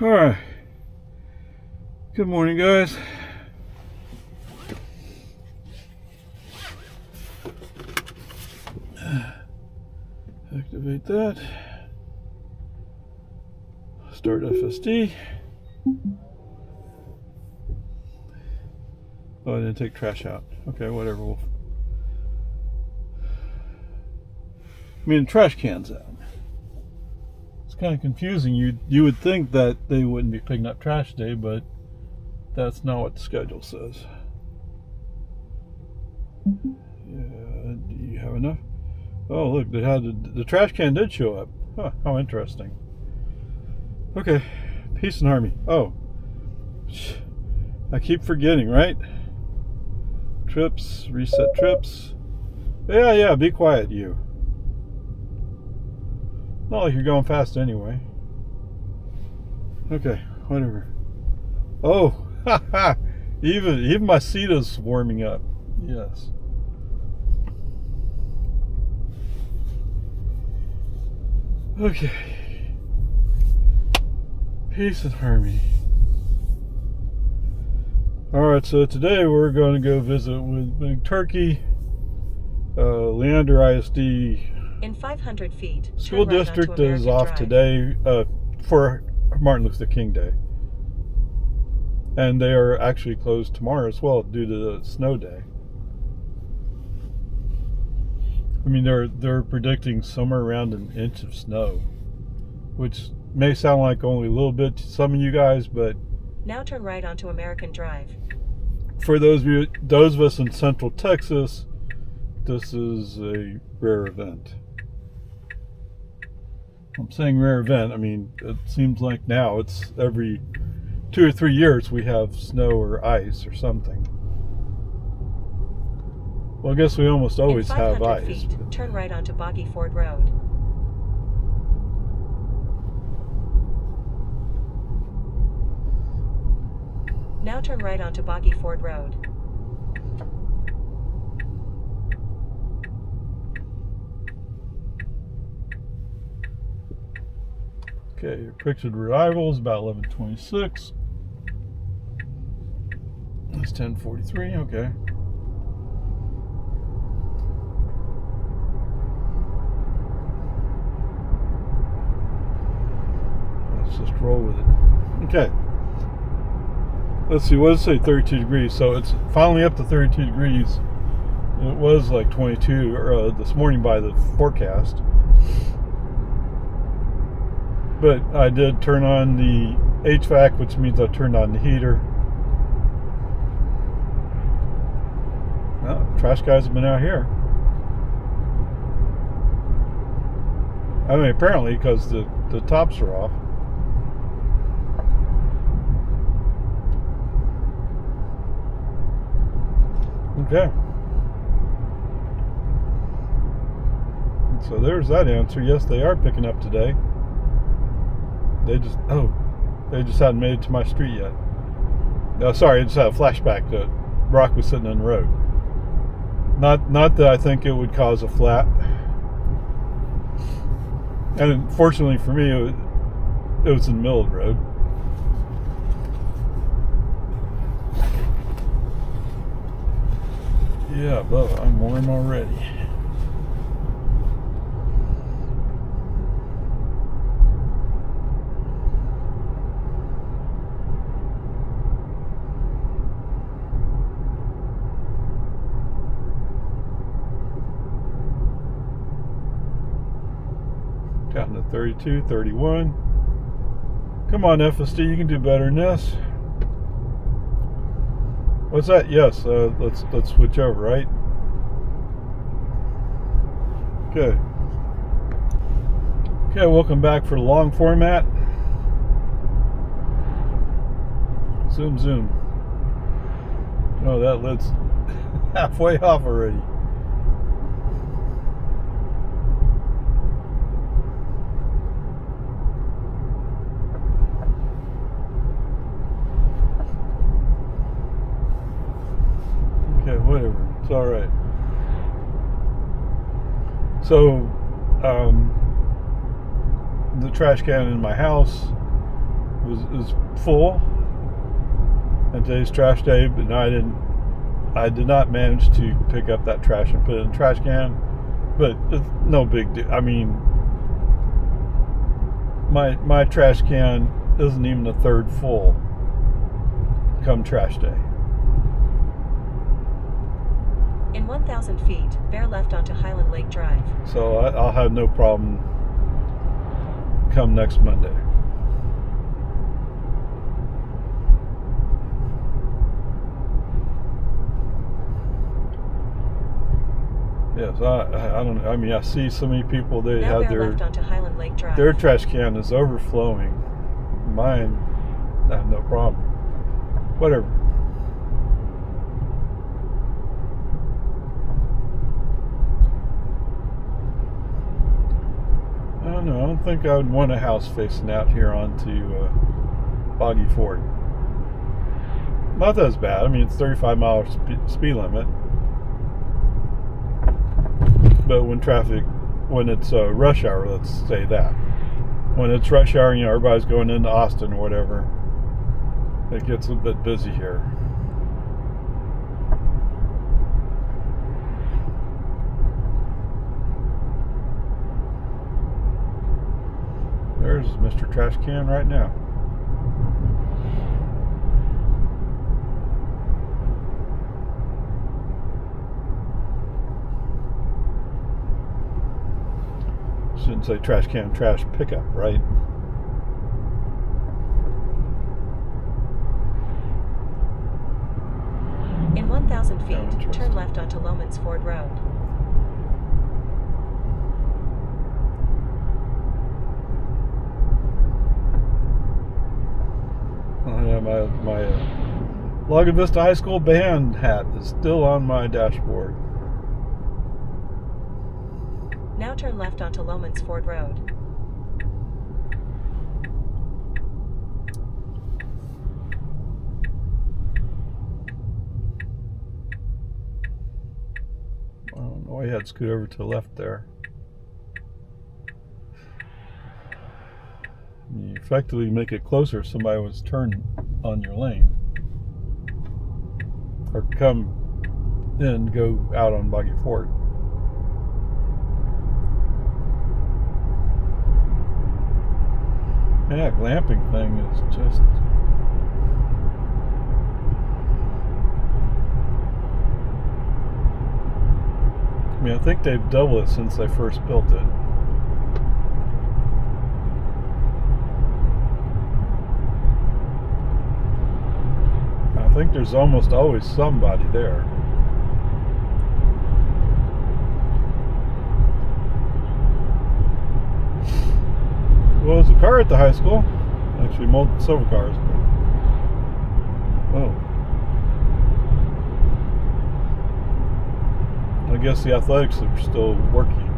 Alright. Good morning, guys. Activate that. Start FSD. Oh, I didn't take trash out. Okay, whatever. Trash cans out. It's kind of confusing. You would think that they wouldn't be picking up trash today, but that's not what the schedule says. Yeah, do you have enough? Oh, look, they had the trash can did show up. Huh, how interesting. Okay, peace and harmony. Oh, I keep forgetting, right? Trips, reset trips. Yeah, be quiet, you. Not like you're going fast anyway. Okay, whatever. Oh, haha. Even my seat is warming up. Yes. Okay. Peace and harmony. Alright, so today we're going to go visit with Big Turkey, Leander ISD. In 500 feet, School district is off today for Martin Luther King Day. And they are actually closed tomorrow as well due to the snow day. I mean, they're predicting somewhere around an inch of snow, which may sound like only a little bit to some of you guys, but now turn right onto American Drive. For those of us in Central Texas, this is a rare event. I'm saying rare event. I mean, it seems like now it's every 2 or 3 years we have snow or ice or something. Well, I guess we almost always have ice. Feet, turn right onto Boggy Ford Road. Now turn right onto Boggy Ford Road. Okay, your predicted arrival is about 11:26. That's 10:43. Okay. Let's just roll with it. Okay. Let's see, what does it say? 32 degrees. So it's finally up to 32 degrees. It was like 22 this morning by the forecast. But I did turn on the HVAC, which means I turned on the heater. Well, trash guys have been out here. I mean, apparently, because the tops are off. Okay. So there's that answer. Yes, they are picking up today. They just hadn't made it to my street yet. No, sorry, I just had a flashback that Brock was sitting on the road. Not that I think it would cause a flat. And fortunately for me, it was in the middle of the road. Yeah, Bubba, I'm warm already. Down to 32, 31. Come on, FSD, you can do better than this. What's that? Yes, let's switch over, right? Okay. Okay, welcome back for the long format. Zoom. Oh, that lid's halfway off already. Okay, whatever. It's all right. So, the trash can in my house was full, and today's trash day, but I did not manage to pick up that trash and put it in the trash can. But it's no big deal. I mean, my trash can isn't even a third full come trash day. In 1,000 feet, bear left onto Highland Lake Drive. So I'll have no problem come next Monday. Yes, I don't know. I mean, I see so many people, they Now have bear left onto Highland Lake Drive. their trash can is overflowing. Mine, I have no problem. Whatever. I don't know. I don't think I would want a house facing out here onto Boggy Ford. Not that it's bad. I mean, it's 35-mile speed limit. But when it's rush hour, let's say that. When it's rush hour, you know, everybody's going into Austin or whatever, it gets a bit busy here. There's Mr. Trash Can right now. Shouldn't say trash can, trash pickup, right? In 1,000 feet, turn left onto Lomans Ford Road. My Lago Vista High School band hat is still on my dashboard. Now turn left onto Lomans Ford Road. I don't know. I had to scoot over to the left there. You effectively make it closer if somebody was turned on your lane. Or come in, go out on Boggy Ford. Yeah, glamping thing is just... I mean, I think they've doubled it since they first built it. I think there's almost always somebody there. Well, there's a car at the high school. Actually, several cars. Oh. I guess the athletics are still working.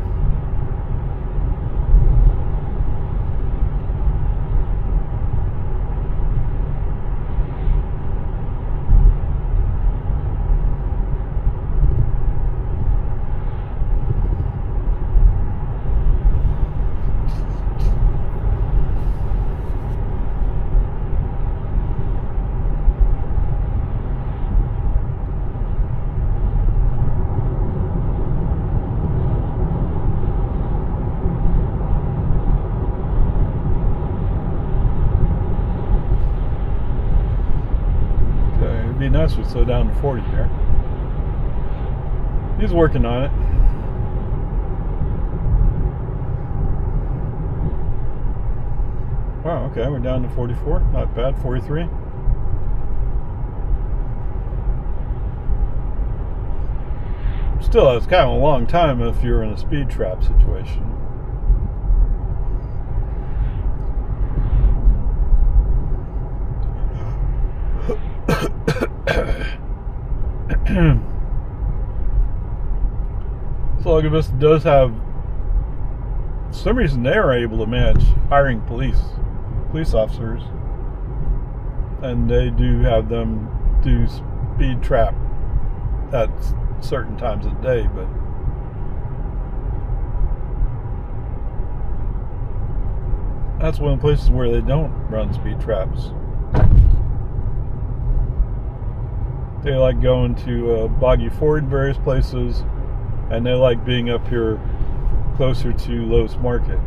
Be nice if we slow down to 40 here. He's working on it. Wow, okay, we're down to 44. Not bad. 43. Still, it's kind of a long time if you're in a speed trap situation. So Lago Vista does have, for some reason they are able to manage hiring police officers, and they do have them do speed trap at certain times of the day, but That's one of the places where they don't run speed traps. They like going to Boggy Ford, various places, and they like being up here closer to Lowe's Market.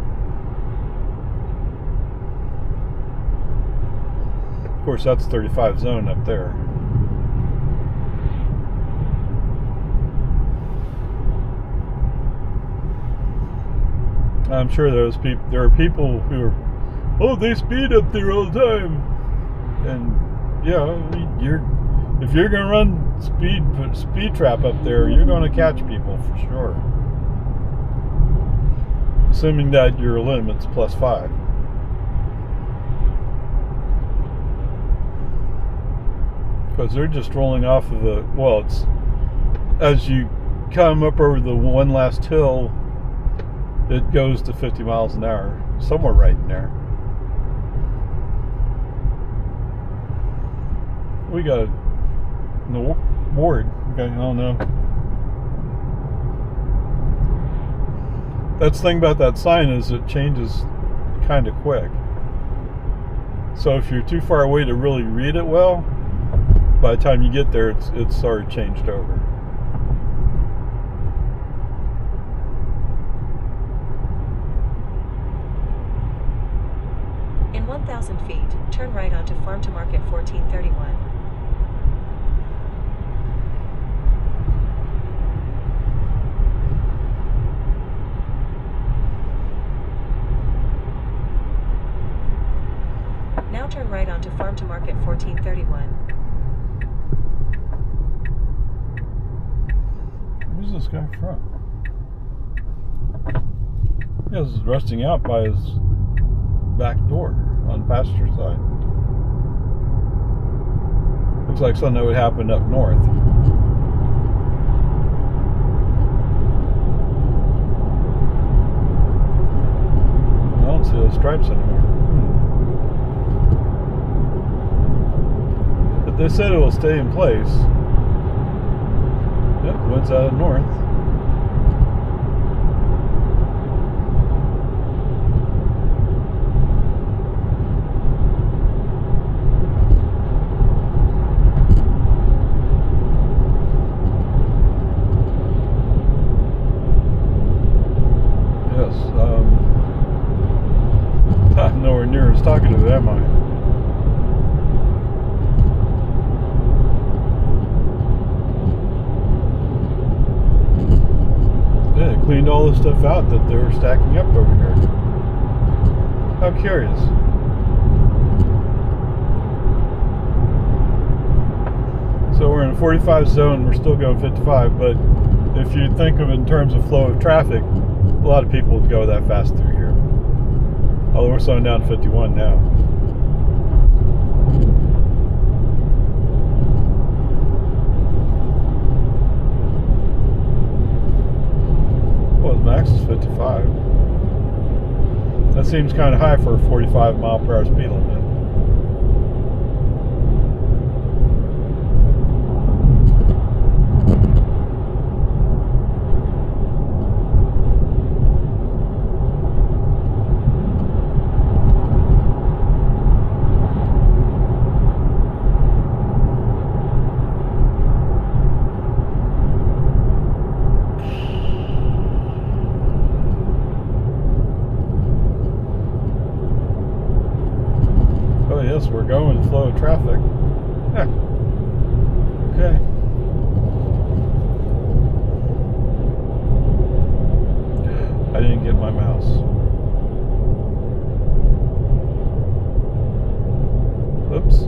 Of course, that's 35 zone up there. I'm sure there are people who are, oh, they speed up there all the time, and yeah, if you're gonna run speed trap up there, you're gonna catch people for sure, assuming that your limit's +5. Because they're just rolling off of it's as you come up over the one last hill, it goes to 50 miles an hour, somewhere right in there. We got no board. Okay, I don't know. That's the thing about that sign is it changes kind of quick. So if you're too far away to really read it well, by the time you get there, it's already changed over. In 1,000 feet, turn right onto Farm to Market 1431. Now turn right onto Farm to Market 1431. Where's this guy from? Yeah, this is rusting out by his back door on the passenger side. Looks like something that would happen up north. I don't see those stripes anymore. But they said it will stay in place. Yep, wind's out of north. I'm nowhere near as talkative, am I? Yeah, they cleaned all the stuff out that they were stacking up over here. How curious. So we're in a 45 zone, we're still going 55, but if you think of it in terms of flow of traffic, a lot of people would go that fast through here. Although we're slowing down to 51 now. Well, the max is 55. That seems kind of high for a 45 mile per hour speed limit. Yes, we're going with flow of traffic. Yeah. Okay. I didn't get my mouse. Oops.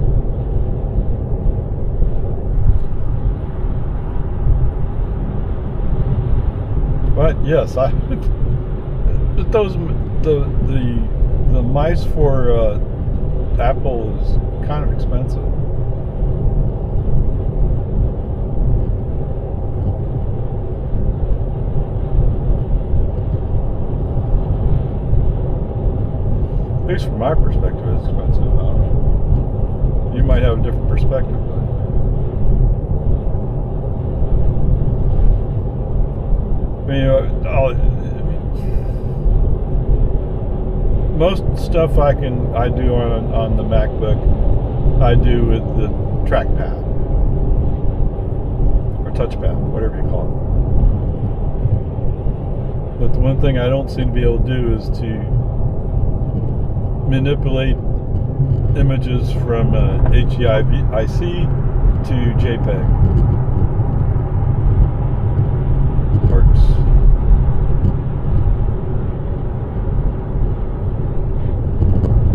But yes, the mice for Apple is kind of expensive. At least from my perspective, it's expensive. I don't know. You might have a different perspective, but I mean, most stuff I do on the MacBook, I do with the trackpad or touchpad, whatever you call it. But the one thing I don't seem to be able to do is to manipulate images from HEIC to JPEG. Works.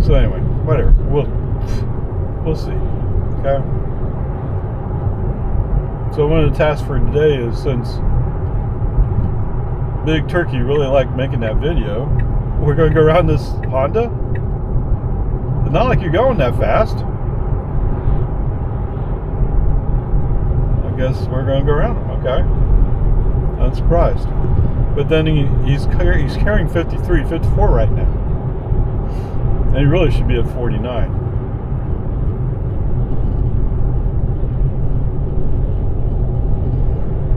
So anyway, whatever. We'll see. Okay. So one of the tasks for today is, since Big Turkey really liked making that video, we're going to go around this Honda. It's not like you're going that fast. I guess we're going to go around him. Okay. Unsurprised. But then he's carrying 53, 54 right now. And he really should be at 49.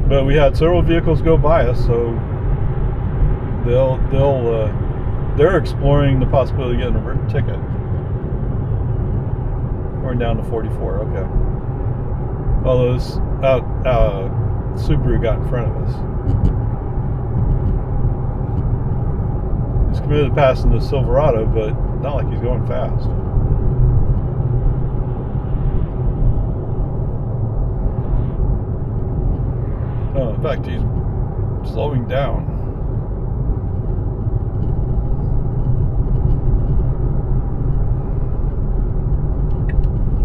But we had several vehicles go by us, so they're exploring the possibility of getting a ticket. We're down to 44. Okay. Although this Subaru got in front of us. He's committed to passing the Silverado, but not like he's going fast. Oh, in fact, he's slowing down.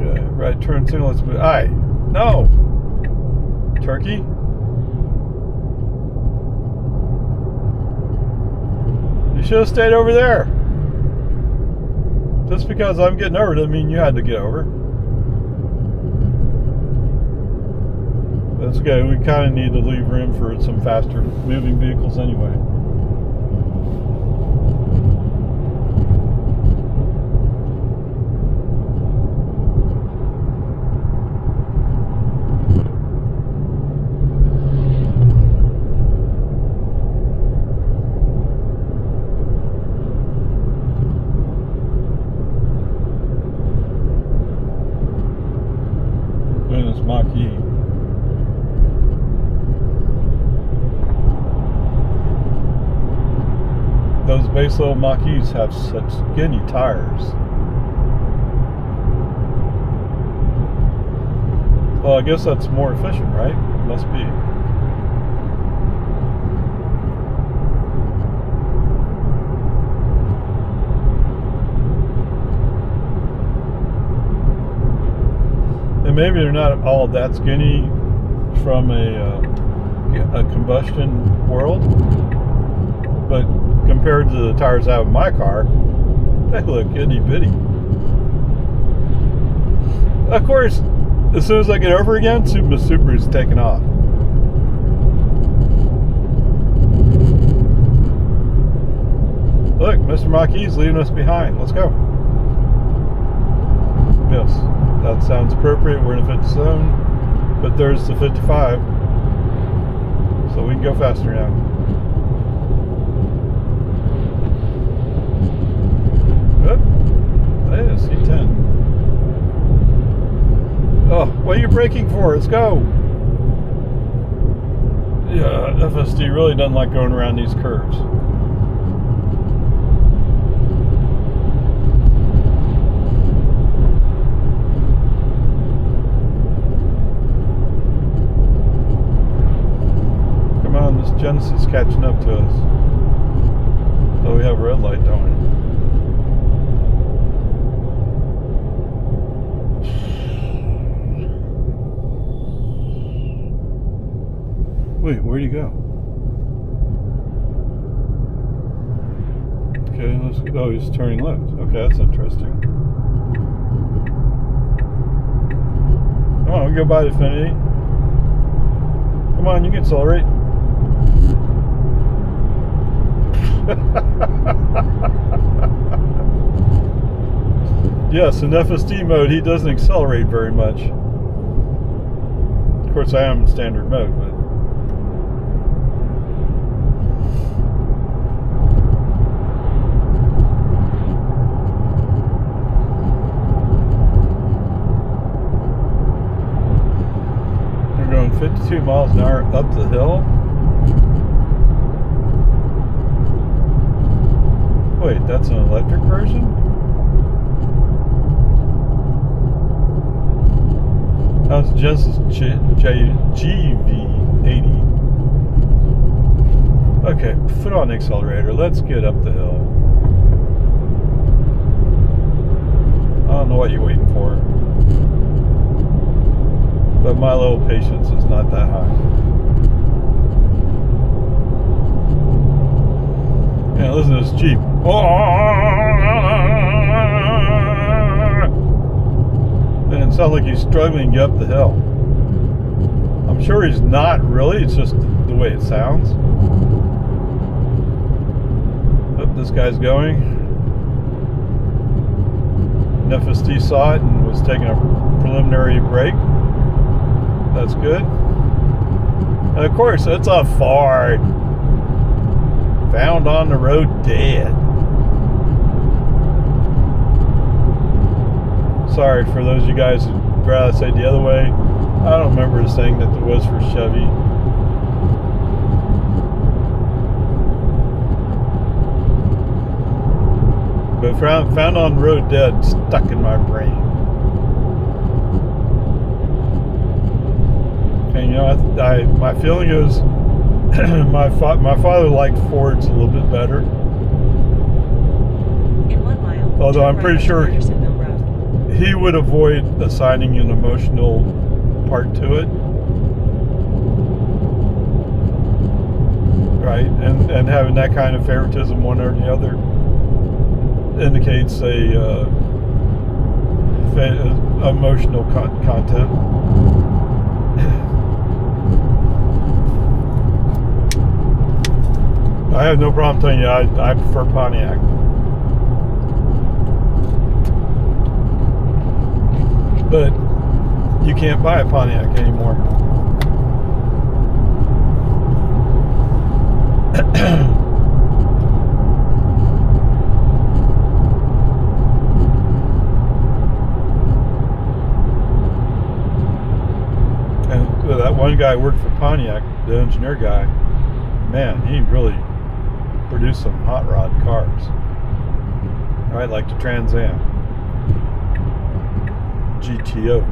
Okay, right turn signal. Let's move. Aye. No! Turkey? You should have stayed over there. Just because I'm getting over doesn't mean you had to get over. That's okay. We kind of need to leave room for some faster moving vehicles anyway. Mach-E. Those base level Mach-E's have such skinny tires. Well, I guess that's more efficient, right? Must be. And maybe they're not all that skinny from a combustion world, but compared to the tires I have in my car, they look itty bitty. Of course, as soon as I get over again, the Subaru's taking off. Look, Mr. Mach-E's leaving us behind. Let's go. Yes, that sounds appropriate. We're in a 50 zone, but there's the 55, so we can go faster now. Oh, that is C10. Oh, what are you braking for? Let's go. Yeah, FSD really doesn't like going around these curves. Come on, this Genesis is catching up to us. Oh, we have a red light, don't we? Wait, where'd he go? Okay, let's go. Oh, he's turning left. Okay, that's interesting. Come on, we go by the Infinity. Come on, you can accelerate. Yes, in FSD mode, he doesn't accelerate very much. Of course, I am in standard mode, but. 52 miles an hour up the hill? Wait, that's an electric version? That's Genesis GV80. Okay, foot on the accelerator. Let's get up the hill. I don't know what you're waiting for, but my level of patience is not that high. Yeah, listen to this Jeep. And it sounds like he's struggling to get up the hill. I'm sure he's not really, it's just the way it sounds. But this guy's going. FSD saw it and was taking a preliminary break. That's good. And of course, it's a Ford. Found on the road dead. Sorry for those of you guys who'd rather say the other way. I don't remember saying that it was for Chevy. But found on the road dead stuck in my brain. And you know, my feeling is my father liked Fords a little bit better. In 1 mile. Although I'm turn pretty right sure onto Anderson Mill Road. he would avoid assigning an emotional part to it. Right? And having that kind of favoritism one or the other indicates a emotional content. I have no problem telling you I prefer Pontiac. But you can't buy a Pontiac anymore. And that one guy worked for Pontiac, the engineer guy. Man, he really produced some hot rod cars. I like the Trans Am GTO.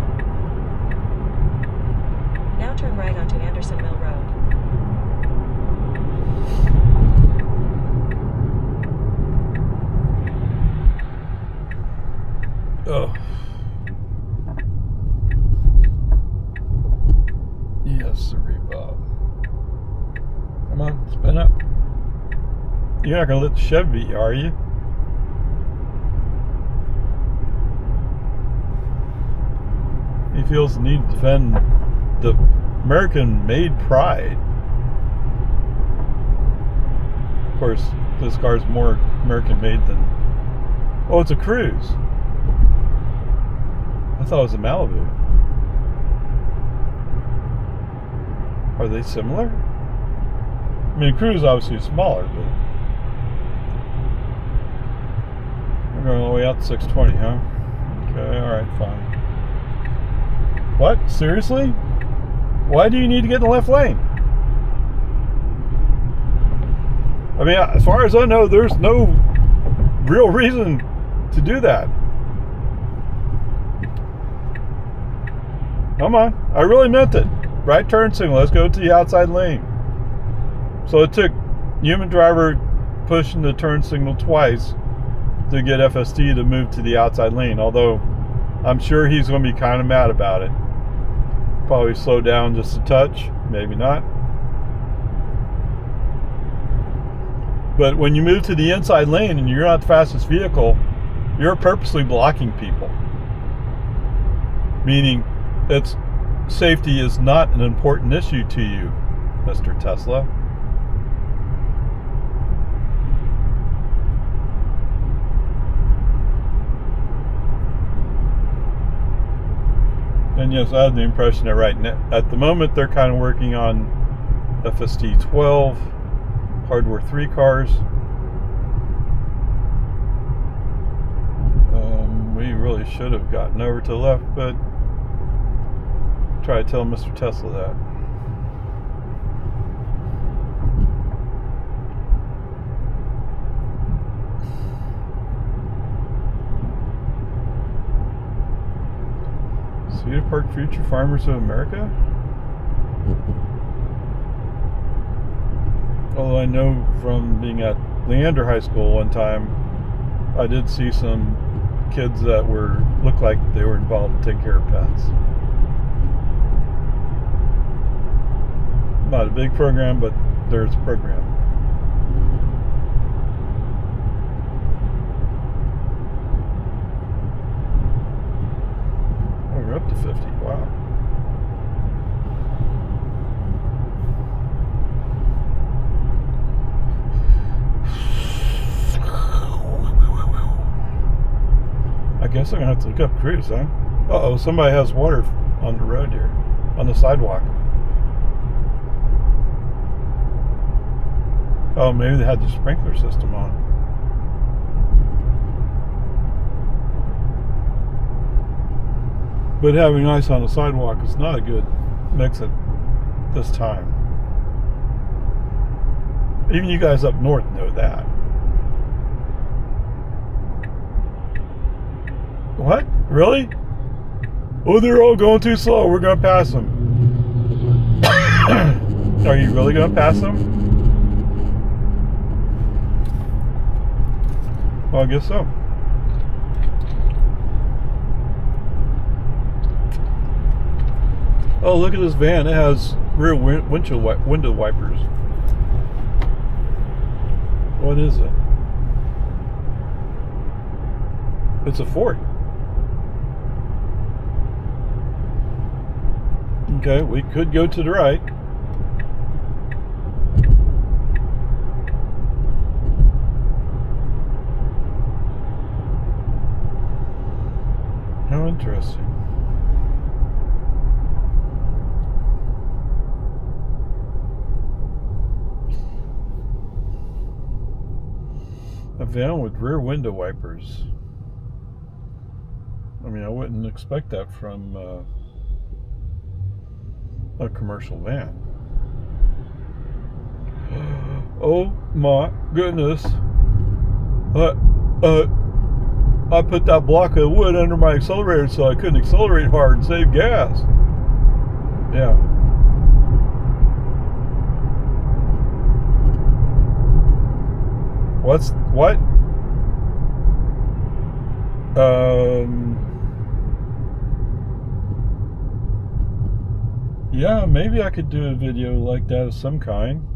Now turn right onto Anderson Mill Road. Oh. Yes, sirree, Bob. Come on, spin up. You're not going to let the Chevy beat you, are you? He feels the need to defend the American-made pride. Of course, this car's more American-made than... Oh, it's a Cruise. I thought it was a Malibu. Are they similar? I mean, Cruise obviously is smaller, but... We're going all the way out to 620, huh? Okay, alright, fine. What? Seriously? Why do you need to get in the left lane? I mean, as far as I know, there's no real reason to do that. Come on. I really meant it. Right turn signal. Let's go to the outside lane. So it took human driver pushing the turn signal twice to get FSD to move to the outside lane. Although I'm sure he's going to be kind of mad about it. Probably slow down just a touch. Maybe not. But when you move to the inside lane and you're not the fastest vehicle, you're purposely blocking people. Meaning, safety is not an important issue to you, Mr. Tesla. And yes, I have the impression that right now, at the moment, they're kind of working on FSD 12, hardware 3 cars. We really should have gotten over to the left, but try to tell Mr. Tesla that. Cedar Park Future Farmers of America? Although I know from being at Leander High School one time, I did see some kids that looked like they were involved in taking care of pets. Not a big program, but there's a program. Oh, we're up to 50. Wow. I guess I'm gonna have to look up cruise, huh? Uh-oh, somebody has water on the road here, on the sidewalk. Oh, maybe they had the sprinkler system on. But having ice on the sidewalk is not a good mix at this time. Even you guys up north know that. What? Really? Oh, they're all going too slow. We're going to pass them. Are you really going to pass them? Well, I guess so. Oh, look at this van. It has rear window wipers. What is it? It's a Ford. Okay, we could go to the right. How interesting. A van with rear window wipers. I mean, I wouldn't expect that from a commercial van. Oh my goodness. I put that block of wood under my accelerator so I couldn't accelerate hard and save gas. Yeah. What? Yeah, maybe I could do a video like that of some kind.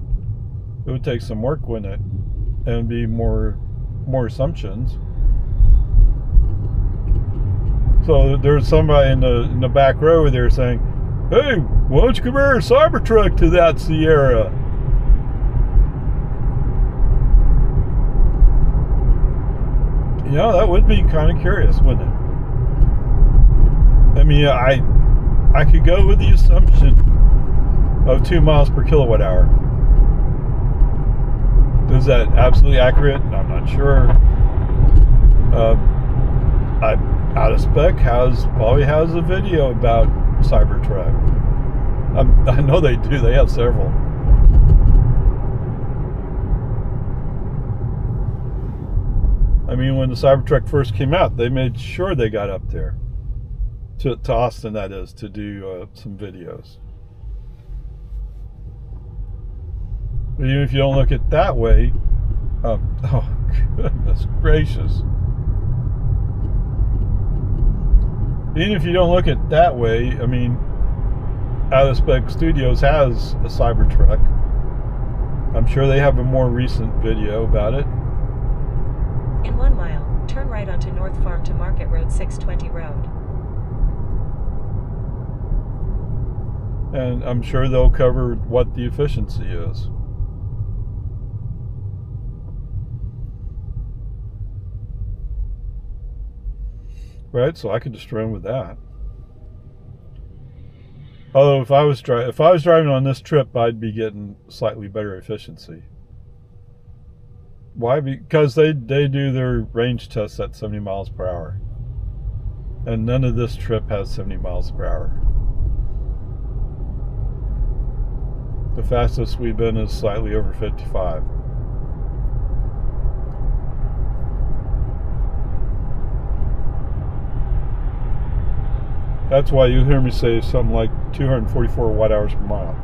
It would take some work, wouldn't it? And be more assumptions. So there's somebody in the back row there saying, "Hey, why don't you compare a Cybertruck to that Sierra?" Yeah, that would be kind of curious, wouldn't it? I mean, I could go with the assumption of 2 miles per kilowatt hour. Is that absolutely accurate? I'm not sure. Out of Spec probably has a video about Cybertruck. I know they do. They have several. I mean, when the Cybertruck first came out, they made sure they got up there to Austin, that is, to do some videos. But even if you don't look at it that way, oh goodness gracious. Even if you don't look at it that way, I mean, Out of Spec Studios has a Cybertruck. I'm sure they have a more recent video about it. In 1 mile, turn right onto North Farm to Market Road 620 Road. And I'm sure they'll cover what the efficiency is. Right, so I could just run with that. Although if I was driving on this trip, I'd be getting slightly better efficiency. Why? Because they do their range tests at 70 miles per hour. And none of this trip has 70 miles per hour. The fastest we've been is slightly over 55. That's why you hear me say something like 244 watt hours per mile.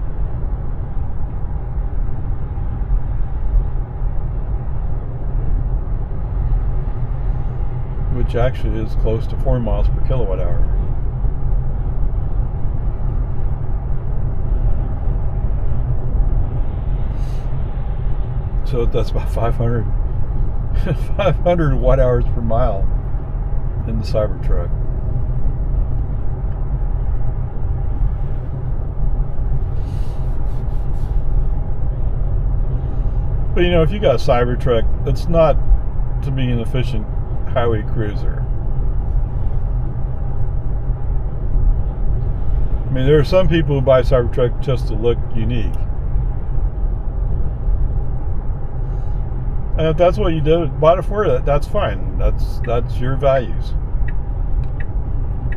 Which actually is close to 4 miles per kilowatt hour. So that's about 500 watt hours per mile in the Cybertruck. But you know, if you got a Cybertruck, it's not to be an efficient highway cruiser. I mean, there are some people who buy Cybertruck just to look unique. And if that's what you bought it for, that's fine. That's your values.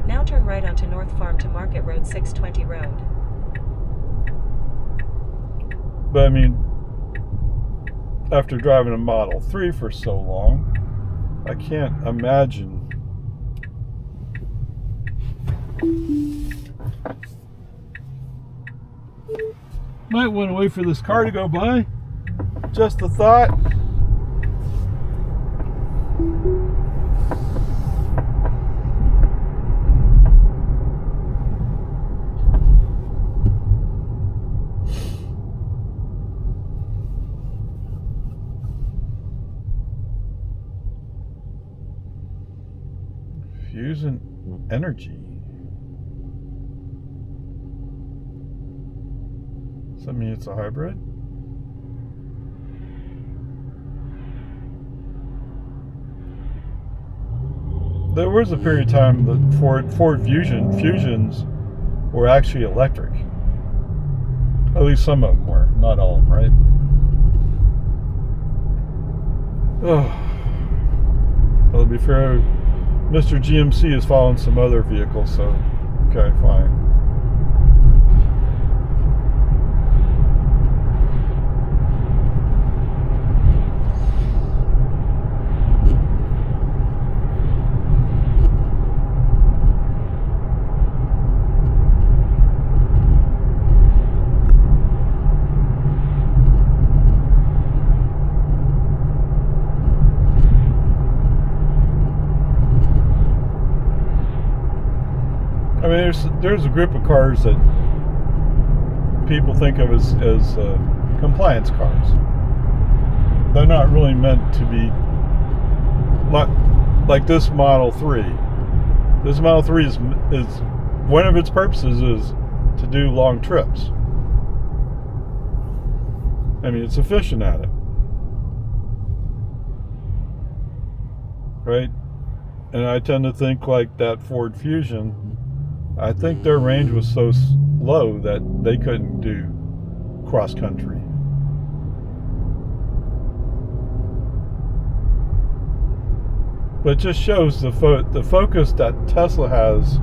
Now turn right onto North Farm to Market Road 620 Road. But I mean, after driving a Model 3 for so long, I can't imagine might want to wait for this car to go by. Just a thought. Fusion energy. Does that mean it's a hybrid? There was a period of time that Ford Fusions were actually electric. At least some of them were, not all of them, right? Oh. Well, to be fair, Mr. GMC is following some other vehicles, so okay, fine. I mean, there's a group of cars that people think of as compliance cars. They're not really meant to be like this Model 3. This Model 3 is one of its purposes is to do long trips. I mean, it's efficient at it, right? And I tend to think like that Ford Fusion. I think their range was so low that they couldn't do cross country. But it just shows the focus that Tesla has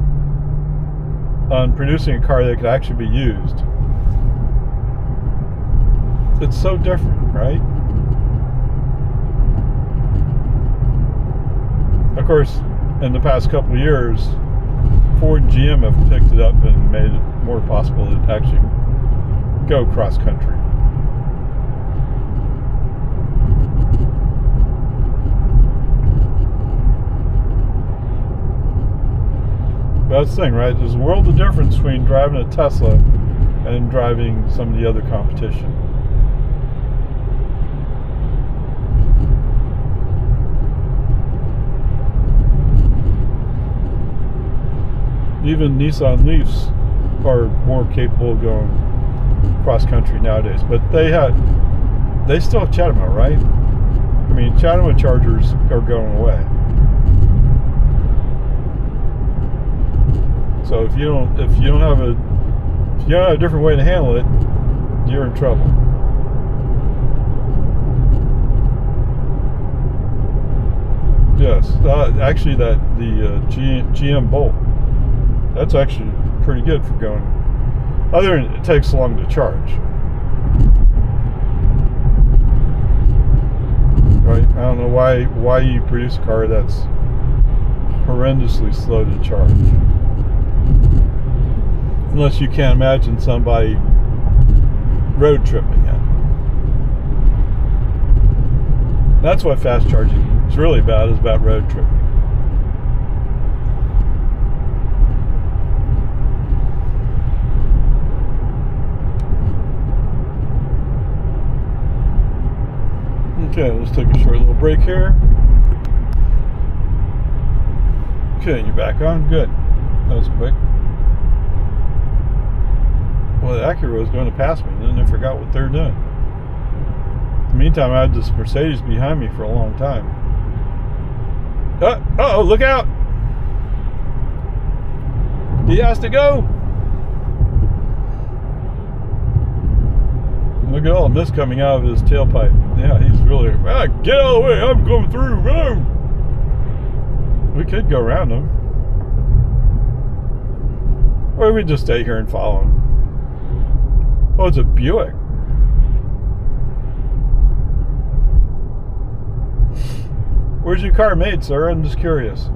on producing a car that could actually be used. It's so different, right? Of course, in the past couple of years, Ford and GM have picked it up and made it more possible to actually go cross country. But that's the thing, right? There's a world of difference between driving a Tesla and driving some of the other competition. Even Nissan Leafs are more capable of going cross country nowadays, but they still have Chattanooga, right? I mean, Chattanooga Chargers are going away. So if you don't have a different way to handle it, you're in trouble. Yes, actually, the GM Bolt. That's actually pretty good for going. Other than it takes long to charge. Right? I don't know why you produce a car that's horrendously slow to charge. Unless you can't imagine somebody road tripping it. That's what fast charging is really about, is about road tripping. Okay, let's take a short little break here. Okay, you're back on? Good. That was quick. Well, the Acura was going to pass me, and then I forgot what they're doing. In the meantime, I had this Mercedes behind me for a long time. Uh-oh, look out! He has to go! Look at all the mist coming out of his tailpipe. Yeah, he's really... get out of the way, I'm coming through! We could go around him. Or we just stay here and follow him. Oh, it's a Buick. Where's your car made, sir? I'm just curious.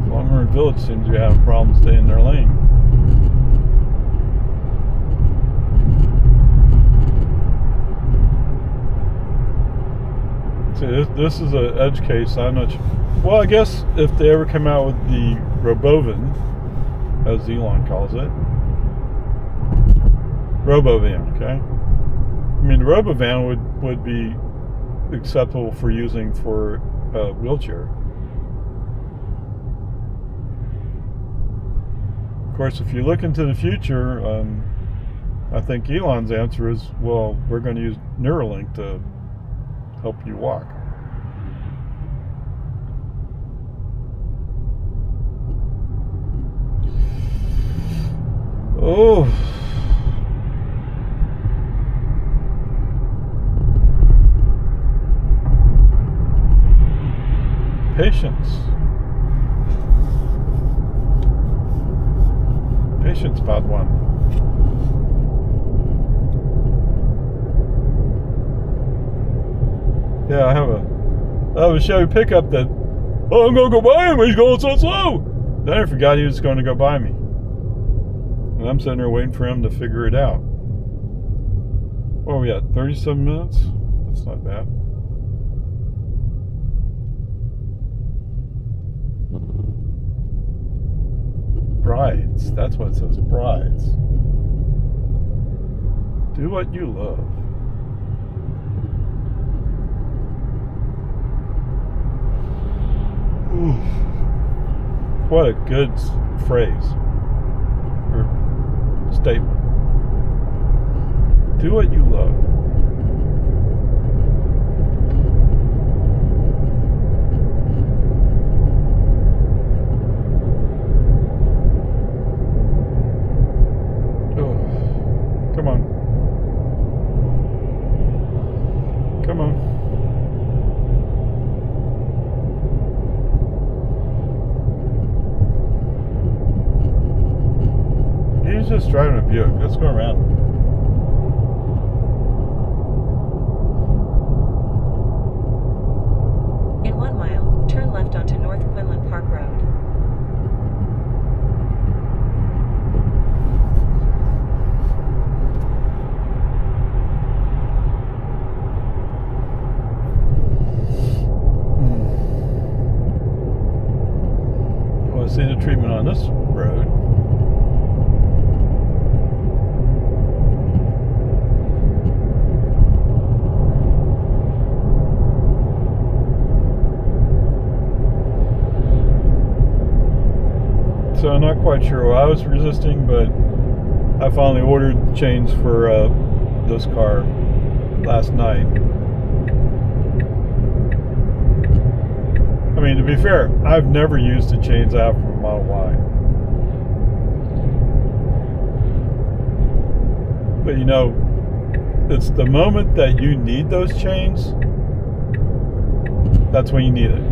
Longhorn Village seems to be having problems staying in their lane. See, this is an edge case. I'm not sure. Well, I guess if they ever come out with the Robovan, as Elon calls it, Robovan, okay? I mean, the Robovan would be acceptable for using for a wheelchair. Of course, if you look into the future, I think Elon's answer is, well, we're going to use Neuralink to help you walk. Oh. Patience. Patience, bad one. Yeah, I have a Chevy pickup that, oh, I'm going to go by him, he's going so slow. Then I forgot he was going to go by me. And I'm sitting there waiting for him to figure it out. What are we at, 37 minutes? That's not bad. Brides, that's what it says, brides. Do what you love. What a good phrase or statement. Do what you love. Oh, come on. Come on. He's just driving a Buick. Let's go around. In 1 mile, turn left onto North Quinlan Park Road. Well, I see the treatment on this road. So I'm not quite sure what I was resisting, but I finally ordered chains for this car last night. I mean, to be fair, I've never used the chains I have from a Model Y. But you know, it's the moment that you need those chains, that's when you need it.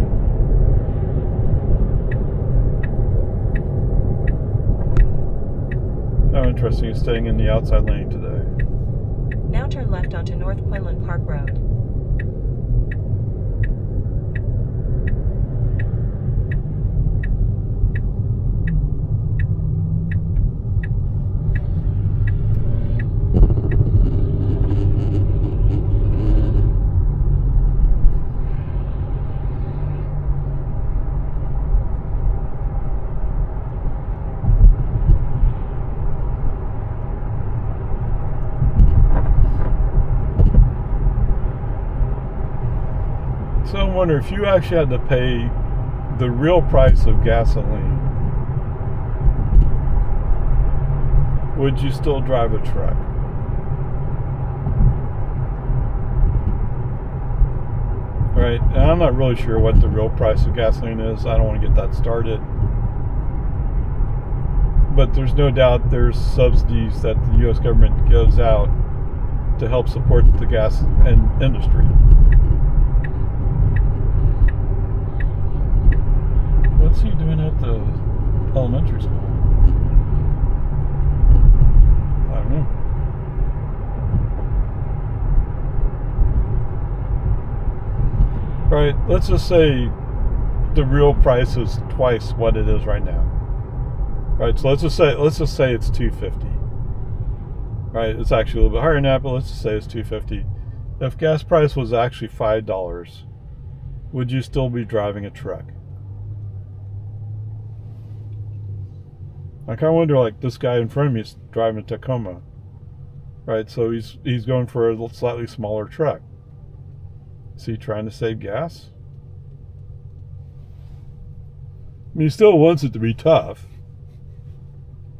How interesting, he's staying in the outside lane today. Now turn left onto North Quinlan Park Road. So I wonder if you actually had to pay the real price of gasoline, would you still drive a truck? Right, and I'm not really sure what the real price of gasoline is. I don't want to get that started. But there's no doubt there's subsidies that the U.S. government gives out to help support the gas industry. What's he doing at the elementary school? I don't know. Right, let's just say the real price is twice what it is right now. Right, so let's just say it's $2.50. Right, it's actually a little bit higher than that, but let's just say it's $2.50. If gas price was actually $5, would you still be driving a truck? I kind of wonder, like, this guy in front of me is driving a Tacoma, right? So he's going for a slightly smaller truck. Is he trying to save gas? I mean, he still wants it to be tough,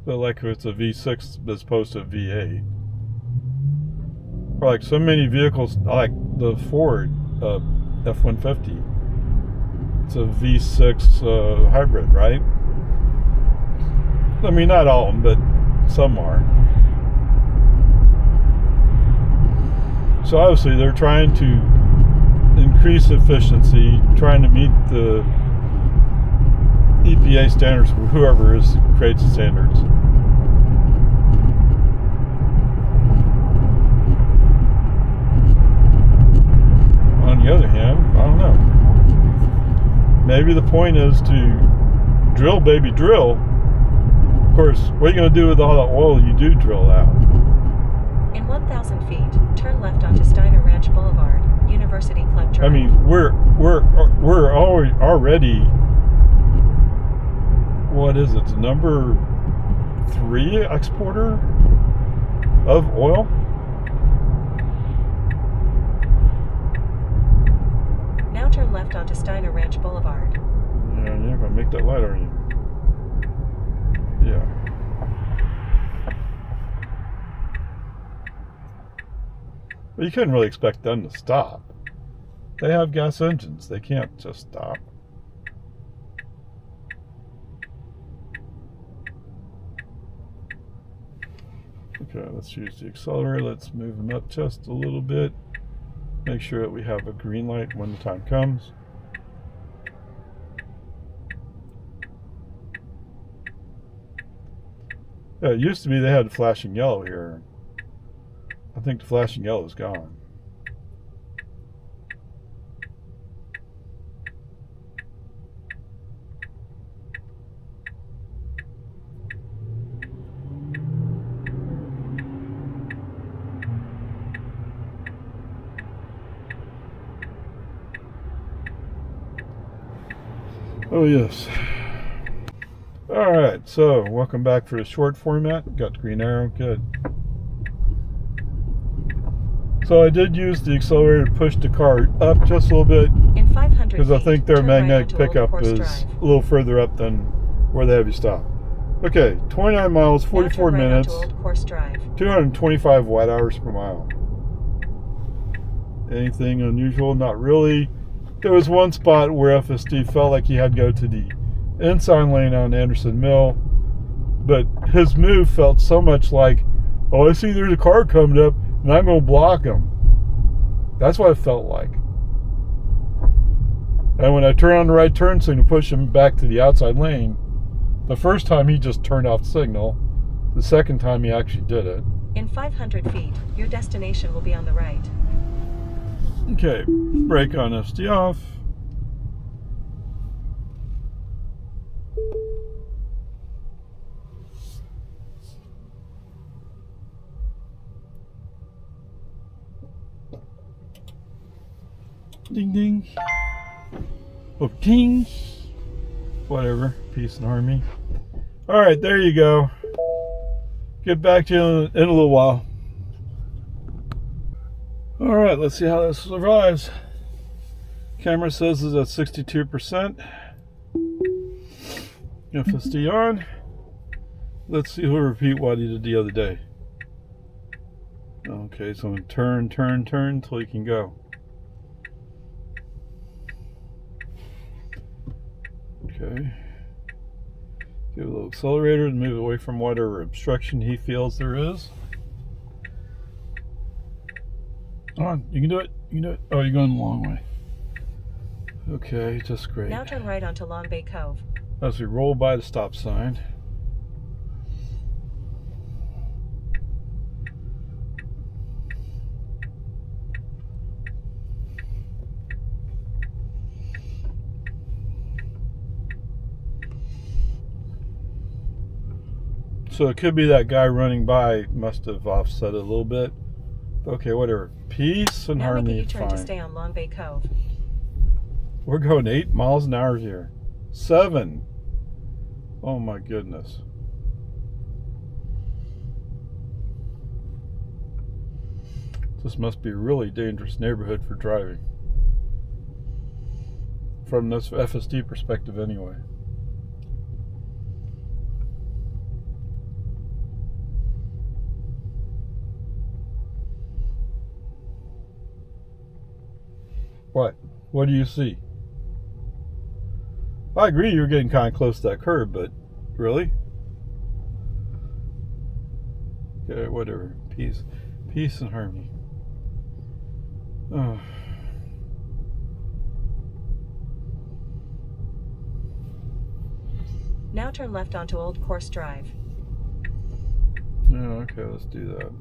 but like if it's a V6 as opposed to a V8, or like so many vehicles, like the Ford F-150, it's a V6 hybrid, right? I mean, not all of them, but some are. So obviously they're trying to increase efficiency, trying to meet the EPA standards, whoever creates the standards. On the other hand, I don't know. Maybe the point is to drill, baby, drill. Of course, what are you going to do with all the oil you do drill out? In 1,000 feet, turn left onto Steiner Ranch Boulevard, University Club Drive. I mean, we're already, what is it, the number 3 exporter of oil? Now turn left onto Steiner Ranch Boulevard. Yeah, you're going to make that light, aren't you? Yeah. But you couldn't really expect them to stop. They have gas engines. They can't just stop. Okay, let's use the accelerator. Let's move them up just a little bit. Make sure that we have a green light when the time comes. Yeah, it used to be they had flashing yellow here. I think the flashing yellow is gone. Oh yes. Alright, so welcome back for the short format. Got the green arrow, good. So I did use the accelerator to push the car up just a little bit. In 500 because I think their magnetic pickup is Drive. a little further up than where they have you stop. Okay, 29 miles, 44 minutes, 225 watt hours per mile. Anything unusual? Not really. There was one spot where FSD felt like he had to go to the inside lane on Anderson Mill, but his move felt so much like, oh, I see there's a car coming up and I'm going to block him. That's what it felt like. And when I turned on the right turn signal to push him back to the outside lane, the first time he just turned off the signal. The second time he actually did it. In 500 feet, your destination will be on the right. Okay, brake on FSD off. Ding ding. Oh, ting. Whatever. Peace and harmony. Alright, there you go. Get back to you in a little while. Alright, let's see how this survives. Camera says it's at 62%. FSD on. Let's see who'll repeat what he did the other day. Okay, so turn until he can go. Okay. Give a little accelerator and move away from whatever obstruction he feels there is. Come on, you can do it. You can do it. Oh, you're going the long way. Okay, just great. Now turn right onto Long Bay Cove. As we roll by the stop sign. So it could be that guy running by must have offset it a little bit. Okay, whatever. Peace and now harmony. Make a U-turn fine. to stay on Long Bay Cove. We're going 8 miles an hour here. 7. Oh my goodness. This must be a really dangerous neighborhood for driving. From this FSD perspective anyway. What? What do you see? I agree you're getting kind of close to that curb, but really? Okay, whatever. Peace and harmony. Oh. Now turn left onto Old Course Drive. Yeah, okay, let's do that.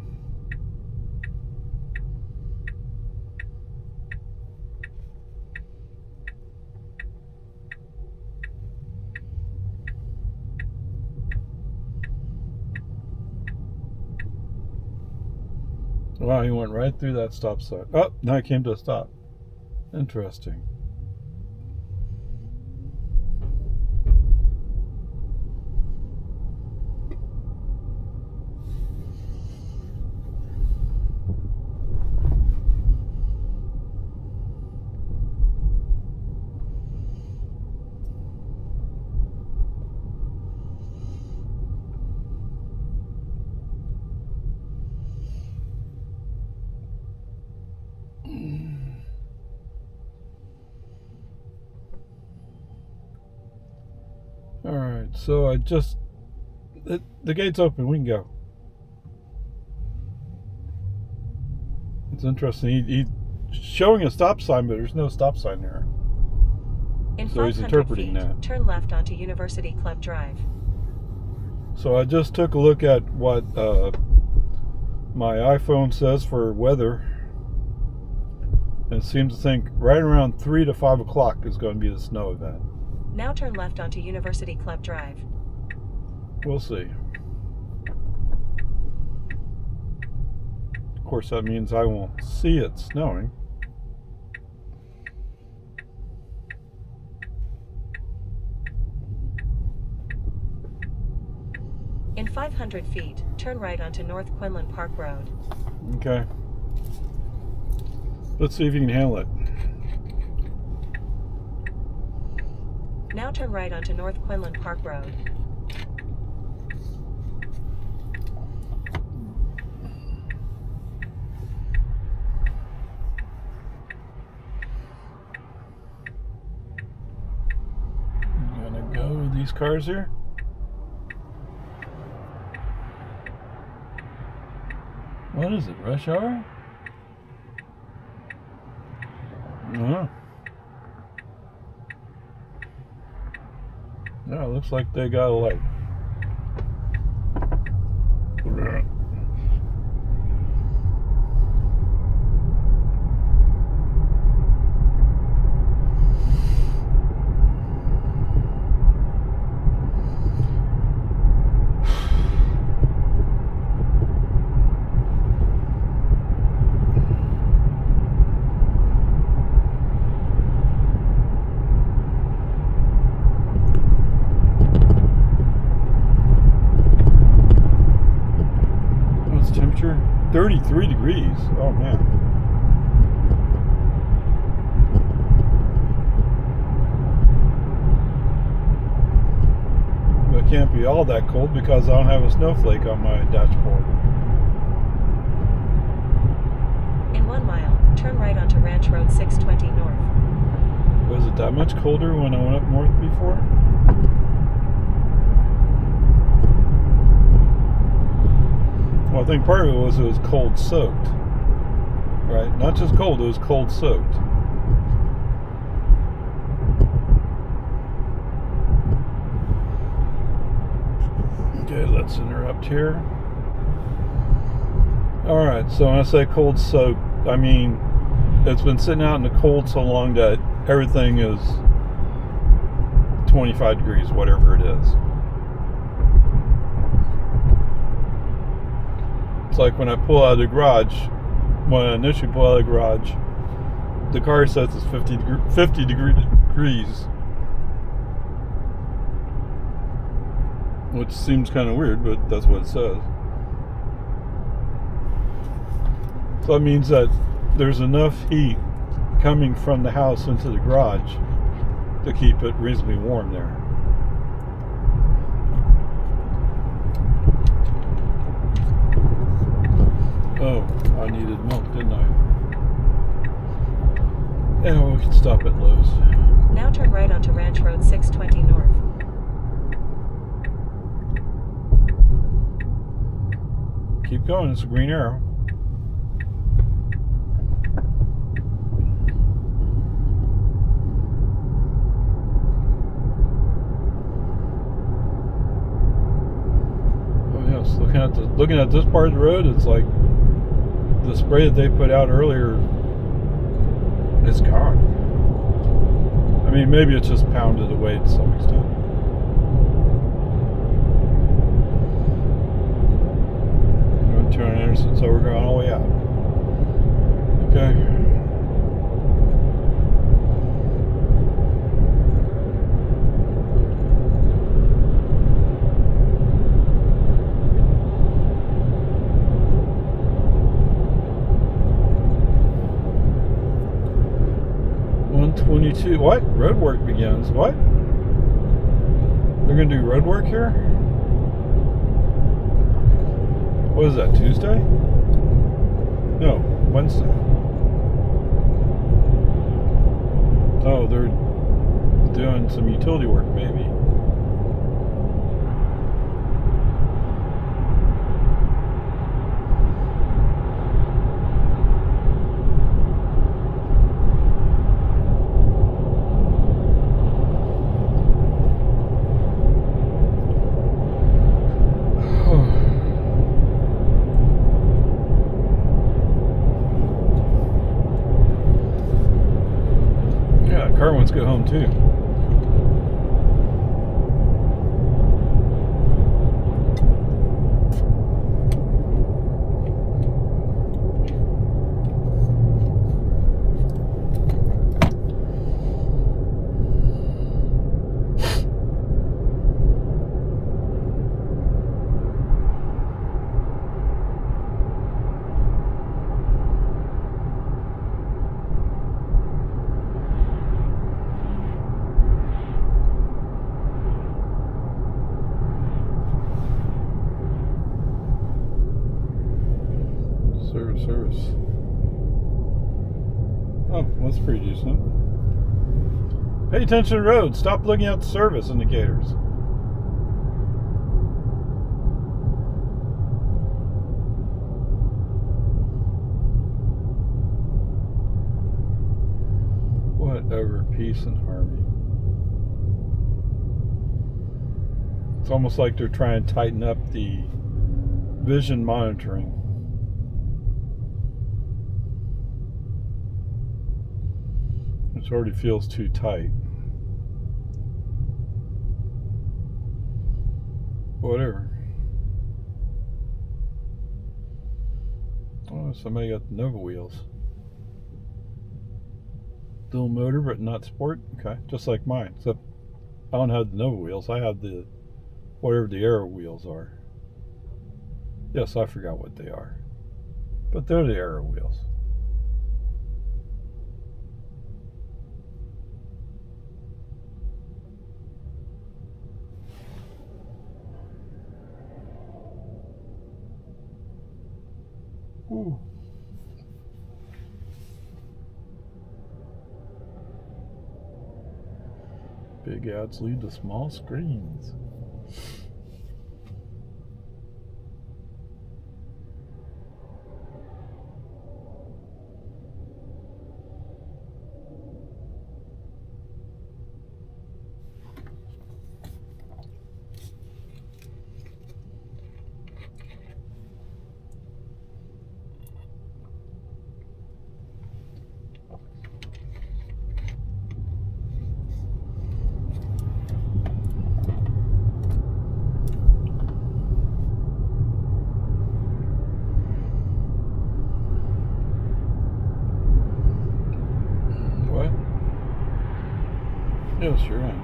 Wow, he went right through that stop sign. Oh, now he came to a stop. Interesting. Alright, so I just... The gate's open, we can go. It's interesting, he's showing a stop sign, but there's no stop sign there. In So he's 500 interpreting feet, that. turn left onto University Club Drive. So I just took a look at what my iPhone says for weather. And it seems to think right around 3 to 5 o'clock is going to be the snow event. Now turn left onto University Club Drive. We'll see. Of course, that means I won't see it snowing. In 500 feet, turn right onto North Quinlan Park Road. Okay. Let's see if you can handle it. Now turn right onto North Quinlan Park Road. I'm gonna go with these cars here. What is it, rush hour? No. Yeah, it looks like they got a light. temperature? 33 degrees. Oh man. But it can't be all that cold because I don't have a snowflake on my dashboard. In 1 mile, turn right onto Ranch Road 620 North. Was it that much colder when I went up north before? Well, I think part of it was cold soaked. Right? Not just cold, it was cold soaked. Okay, let's interrupt here. Alright, so when I say cold soaked, I mean it's been sitting out in the cold so long that everything is 25 degrees, whatever it is. It's like when I pull out of the garage, when I initially pull out of the garage, the car says it's 50 degrees. Which seems kind of weird, but that's what it says. So that means that there's enough heat coming from the house into the garage to keep it reasonably warm there. Oh, I needed milk, didn't I? Yeah, we can stop at Lowe's. Now turn right onto Ranch Road 620 North. Keep going, it's a green arrow. Oh yes, looking at this part of the road, it's like the spray that they put out earlier is gone. I mean, maybe it's just pounded away to some extent. Turn Anderson, so we're going all the way out. Okay. $122. What? Road work begins. What? They're gonna do road work here? What is that, Tuesday? No, Wednesday. Oh, they're doing some utility work, maybe. Car wants to go home too. Service. Oh, that's pretty decent. Pay attention to the road. Stop looking at the service indicators. Whatever, peace and harmony. It's almost like they're trying to tighten up the vision monitoring. It already feels too tight. Whatever. Oh, somebody got the Nova wheels. Dual motor, but not sport. Okay, just like mine. Except I don't have the Nova wheels. I have the whatever the Aero wheels are. Yes, I forgot what they are. But they're the aero wheels. Ooh. Big ads lead to small screens. What? Yes, you're right.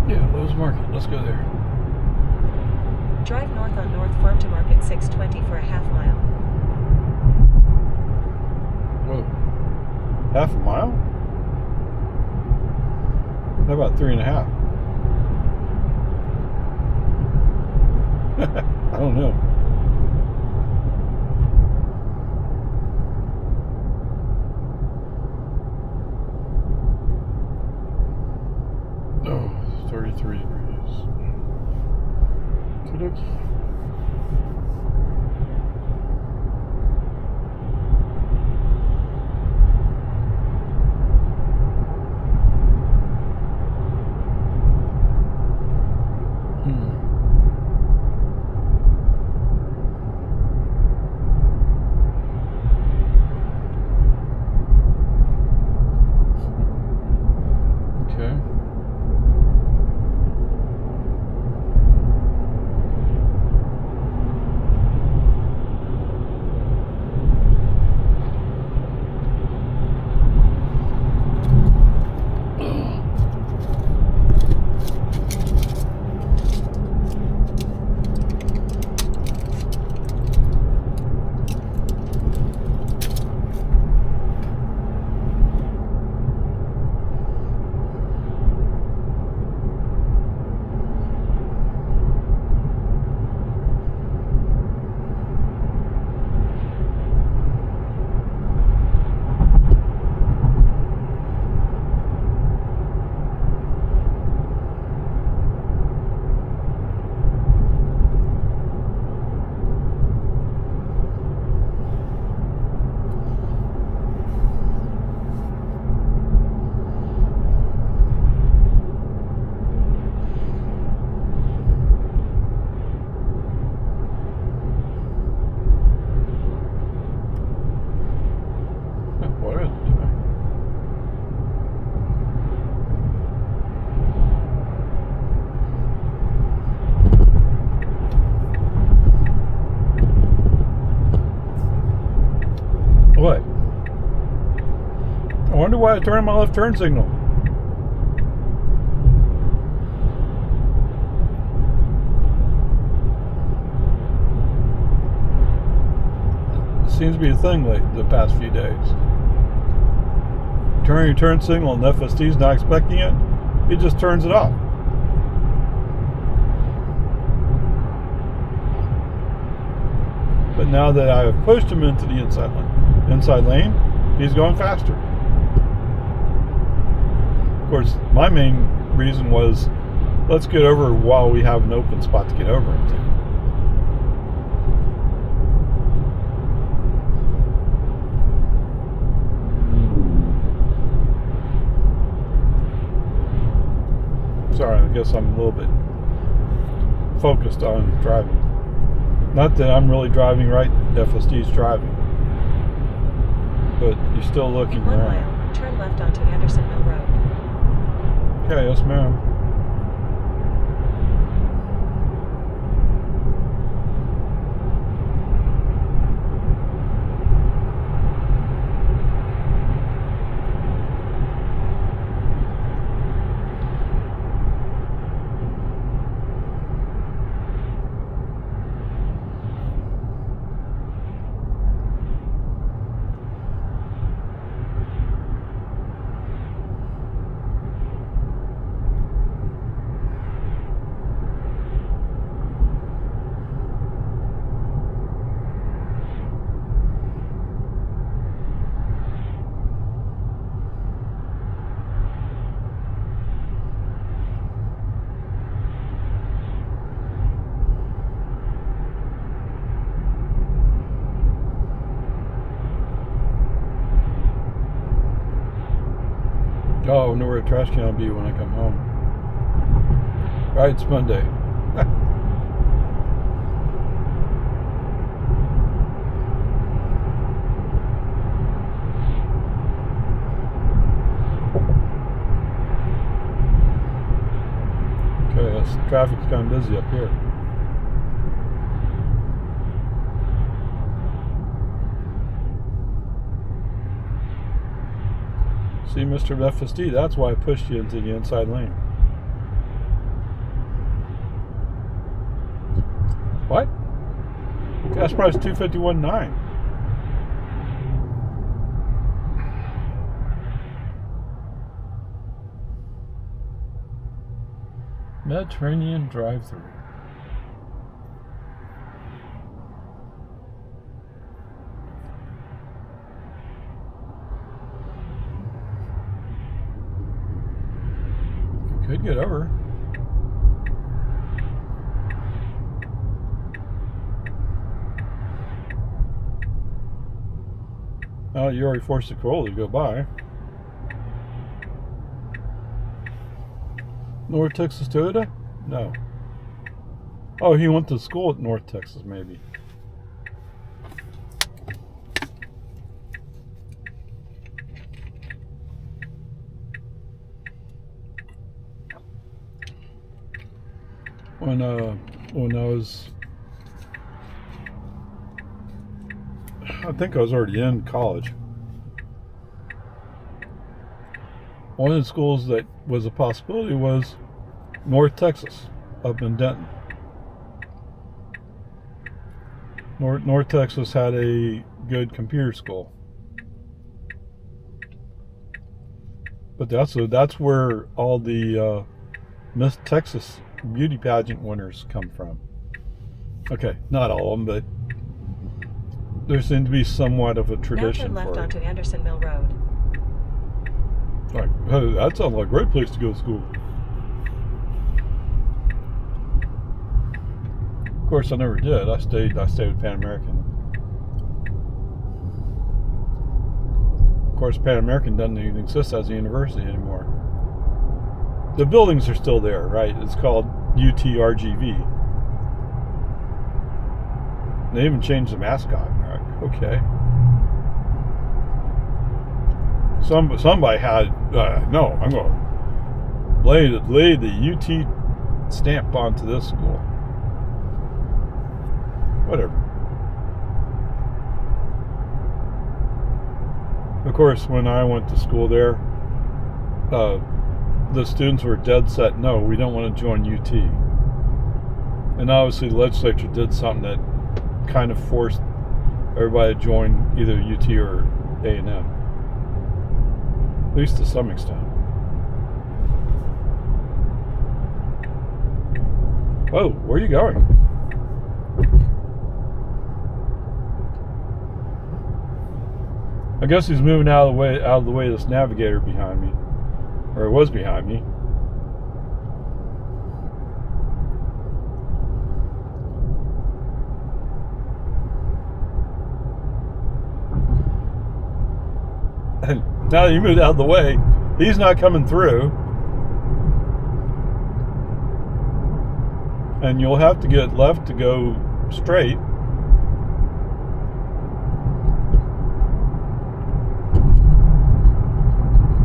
Yeah, Lowe's Market. Let's go there. Drive north on North Farm to Market 620 for a half mile. Whoa. Half a mile? How about 3.5? I don't know. Oh, 33 degrees. Okey-dokey. Okay. What is it? What? I wonder why I turned my left turn signal. It seems to be a thing like the past few days. Turn your turn signal and the FSD's not expecting it, it just turns it off. But now that I have pushed him into the inside lane, he's going faster. Of course, my main reason was, let's get over while we have an open spot to get over into. Sorry, I guess I'm a little bit focused on driving. Not that I'm really driving right, FSD's driving. But you're still looking In 1 around. mile, turn left onto Anderson Mill Road. Okay, yes ma'am. Oh, I wonder where the trash can will be when I come home. Right, it's Monday. Okay, this traffic's kind of busy up here. See, Mr. FSD, that's why I pushed you into the inside lane. What? Gas price $251.9. Mediterranean drive-thru. Could get over. Oh, you already forced the Corolla to go by. North Texas Toyota? No. Oh, he went to school at North Texas, maybe. When I was, I think I was already in college. One of the schools that was a possibility was North Texas, up in Denton. North Texas had a good computer school, but that's where all the Miss Texas beauty pageant winners come from. Okay, not all of them, but there seemed to be somewhat of a tradition now turn left for it. onto Anderson Mill Road. Like, hey, that sounds like a great place to go to school. Of course, I never did. I stayed with Pan American. Of course, Pan American doesn't even exist as a university anymore. The buildings are still there, right? It's called UTRGV. They even changed the mascot. Right? Okay. Somebody had no. I'm going to lay the UT stamp onto this school. Whatever. Of course, when I went to school there, the students were dead set, no, we don't want to join UT. And obviously the legislature did something that kind of forced everybody to join either UT or A&M. At least to some extent. Whoa, where are you going? I guess he's moving out of the way of this navigator behind me. Or it was behind me. And now that you moved out of the way, he's not coming through. And you'll have to get left to go straight.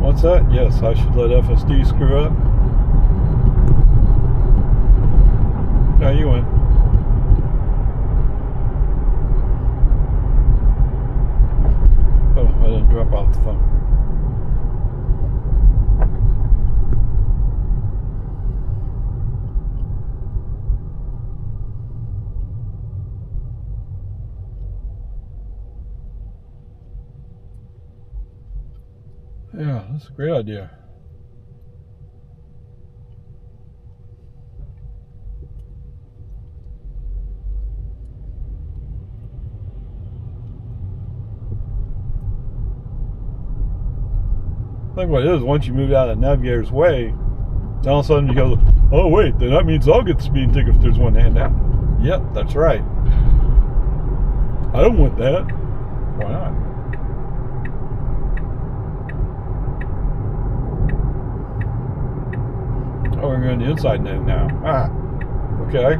What's that? Yes, I should let FSD screw up. Yeah, you win. Oh, I didn't drop off the phone. Yeah, that's a great idea. I think what it is, once you move out of the navigator's way, then all of a sudden you go, oh wait, then that means I'll get the speeding ticket if there's one to hand out. Yep, that's right. I don't want that. Why not? Oh, we're going to the inside name now. Ah, okay.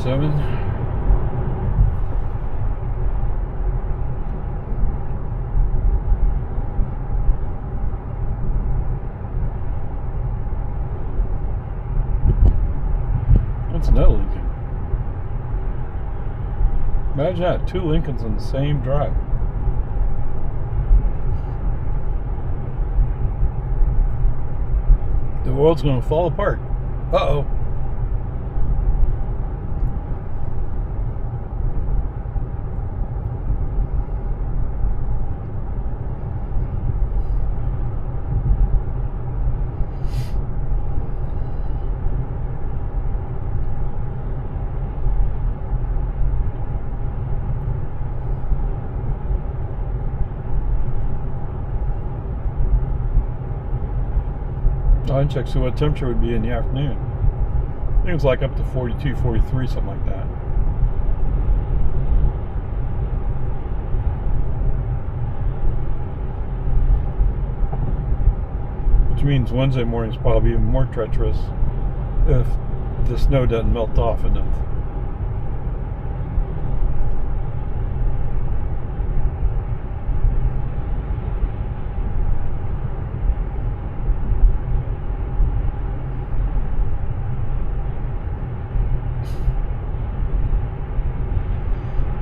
Seven. That's another Lincoln. Imagine that, 2 Lincolns on the same drive. The world's going to fall apart. Uh-oh. I didn't check to see what temperature would be in the afternoon. I think it's like up to 42, 43, something like that. Which means Wednesday morning is probably even more treacherous if the snow doesn't melt off enough.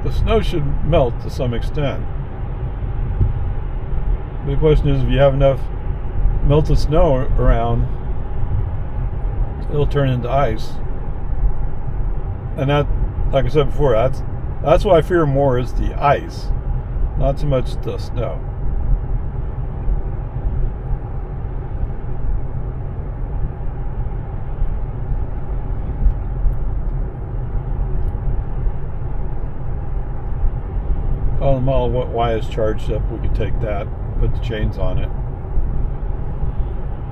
The snow should melt to some extent. The question is, if you have enough melted snow around, it'll turn into ice. And that, like I said before, that's what I fear more is the ice, not so much the snow. On the Model Y is charged up, we could take that, put the chains on it,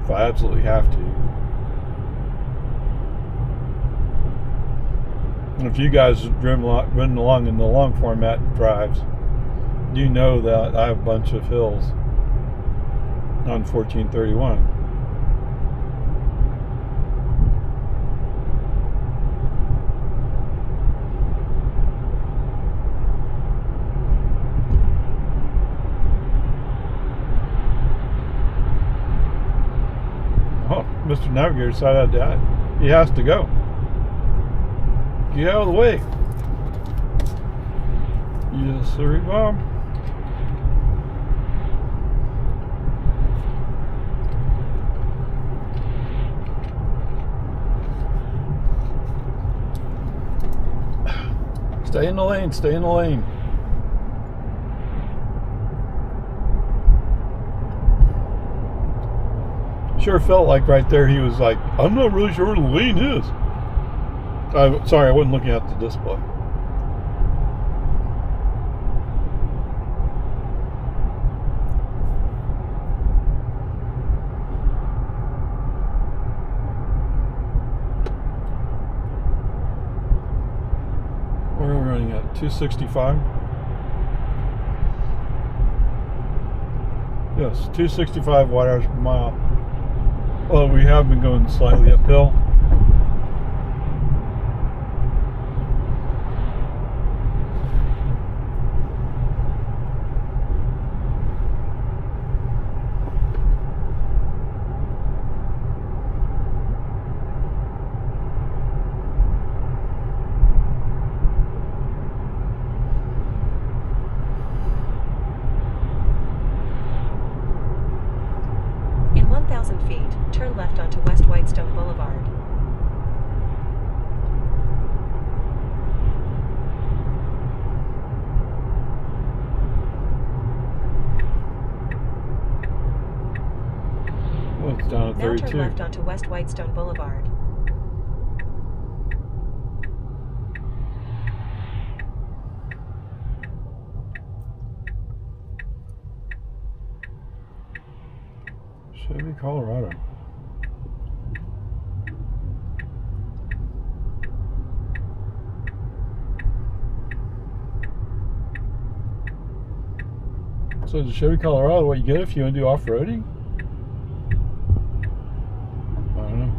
if I absolutely have to. And if you guys have running along in the long format drives, you know that I have a bunch of hills on 1431. Oh, Mr. Navigator decided that he has to go. Get out of the way. Yes, sir, Bob. Stay in the lane, stay in the lane. Sure felt like right there he was like, I'm not really sure where the lane is. Sorry, I wasn't looking at the display. Where are we running at? 265? Yes, 265 watt-hours per mile. Well, we have been going slightly uphill. In 1,000 feet, turn left onto West Whitestone Boulevard. Well, it's down at 32. Now turn left onto West Whitestone Boulevard. Chevy Colorado. So the Chevy Colorado, what you get if you want to do off-roading? I don't know.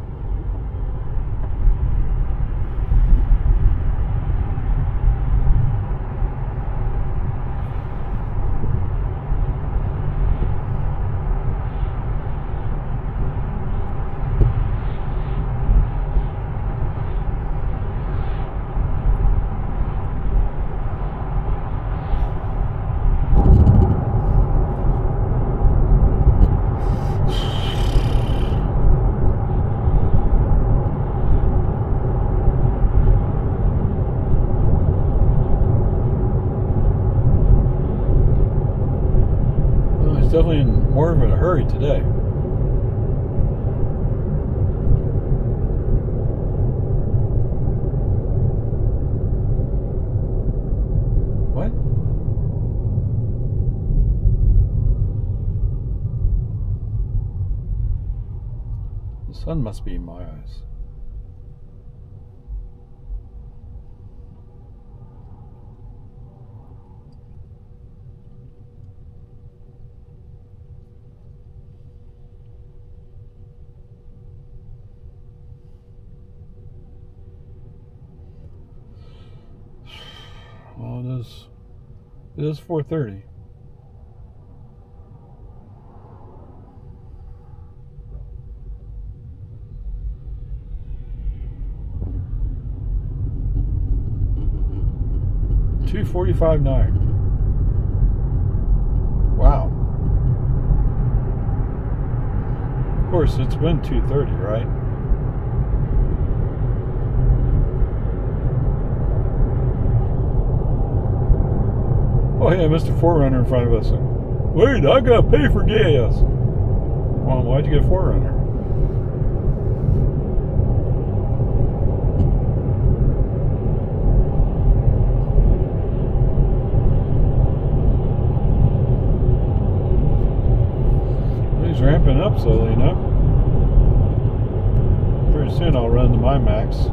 Definitely in more of a hurry today. What? The sun must be in my eyes. Well, it is 4:30. $245.9. Wow. Of course, it's been 2:30, right? Oh, yeah, Mr. Forerunner in front of us. Wait, I gotta pay for gas. Well, why'd you get Forerunner? He's ramping up slowly enough. Pretty soon I'll run to my max.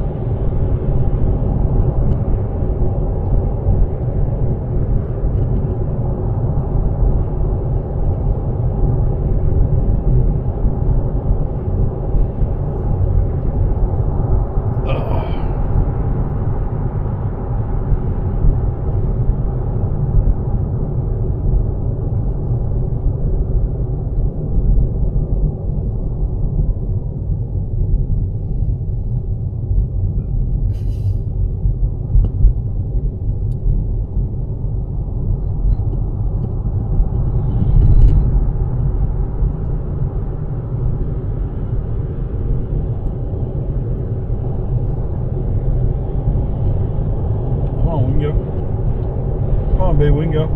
Baby, we can go.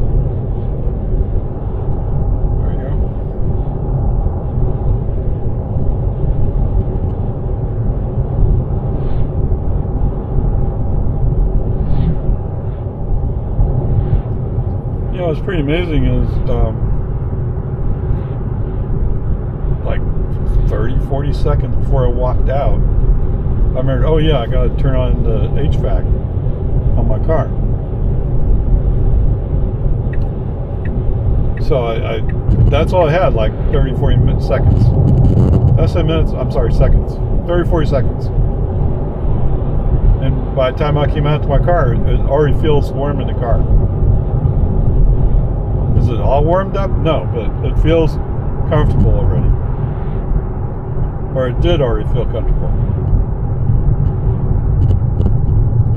There you go. You know, what's pretty amazing is like 30-40 seconds before I walked out, I remembered, oh yeah, I gotta turn on the HVAC on my car. So I that's all I had, like 30-40 seconds. I said minutes, I'm sorry, seconds. 30-40 seconds. And by the time I came out to my car, it already feels warm in the car. Is it all warmed up? No, but it feels comfortable already. Or it did already feel comfortable.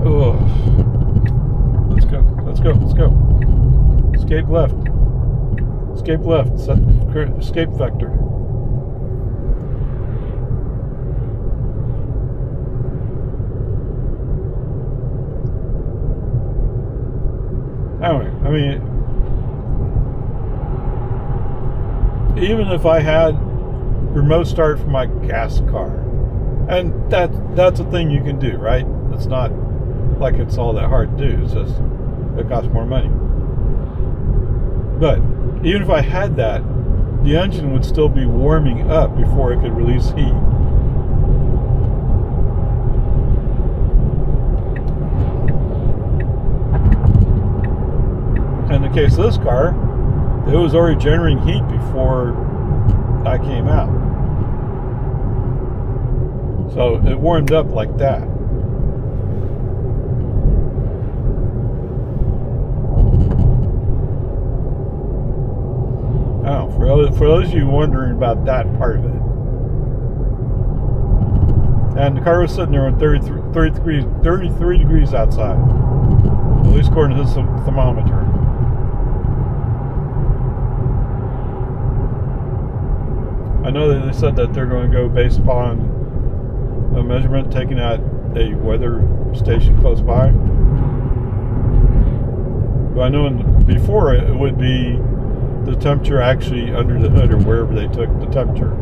Ugh. Let's go, let's go, let's go. Escape left. Escape left, set escape vector. Anyway, I mean, even if I had remote start for my gas car, and that's a thing you can do, right? It's not like it's all that hard to do. It's just it costs more money. But even if I had that, the engine would still be warming up before it could release heat. In the case of this car, It was already generating heat before I came out. So it warmed up like that. Oh, for those of you wondering about that part of it. And the car was sitting there on 33 degrees outside. At least according to his thermometer. I know that they said that they're going to go based upon a measurement taken at a weather station close by. But I know before it would be the temperature actually under the hood or wherever they took the temperature.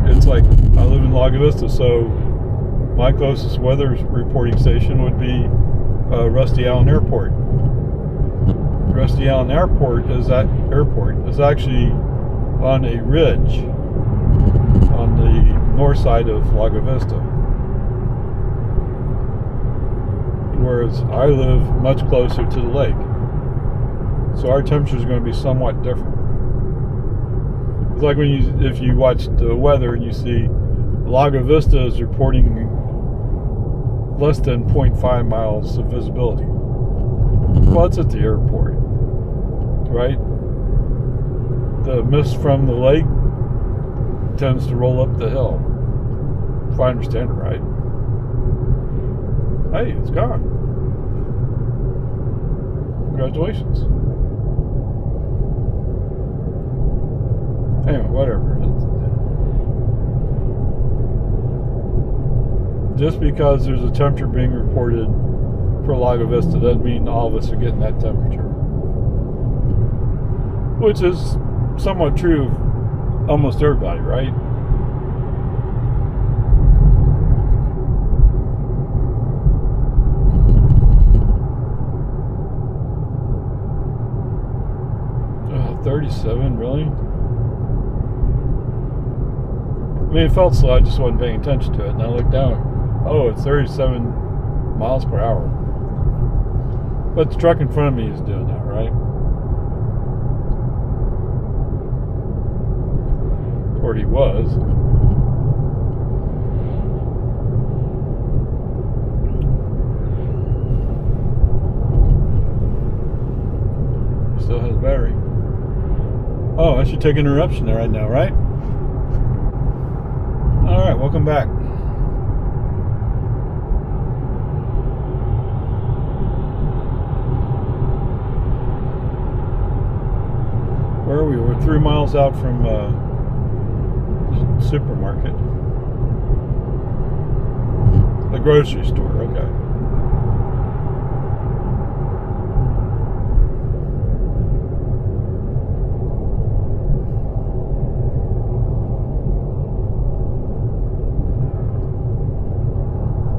It's like I live in Lago Vista, so my closest weather reporting station would be Rusty Allen Airport. Rusty Allen Airport is actually on a ridge on the north side of Lago Vista, whereas I live much closer to the lake, so our temperature is going to be somewhat different. It's like if you watch the weather and you see Lago Vista is reporting less than 0.5 miles of visibility. Well, it's at the airport, right? The mist from the lake tends to roll up the hill, if I understand it right. Hey, it's gone. Congratulations. Anyway, whatever. Just because there's a temperature being reported for Lago Vista doesn't mean all of us are getting that temperature. Which is somewhat true of almost everybody, right? Oh, 37, really? I mean, it felt slow, I just wasn't paying attention to it, and I looked down. Oh, it's 37 miles per hour. But the truck in front of me is doing that, right? Or he was. Still has battery. Oh, I should take an interruption there right now, right? Alright, welcome back. Where are we? We're 3 miles out from the supermarket. The grocery store, okay.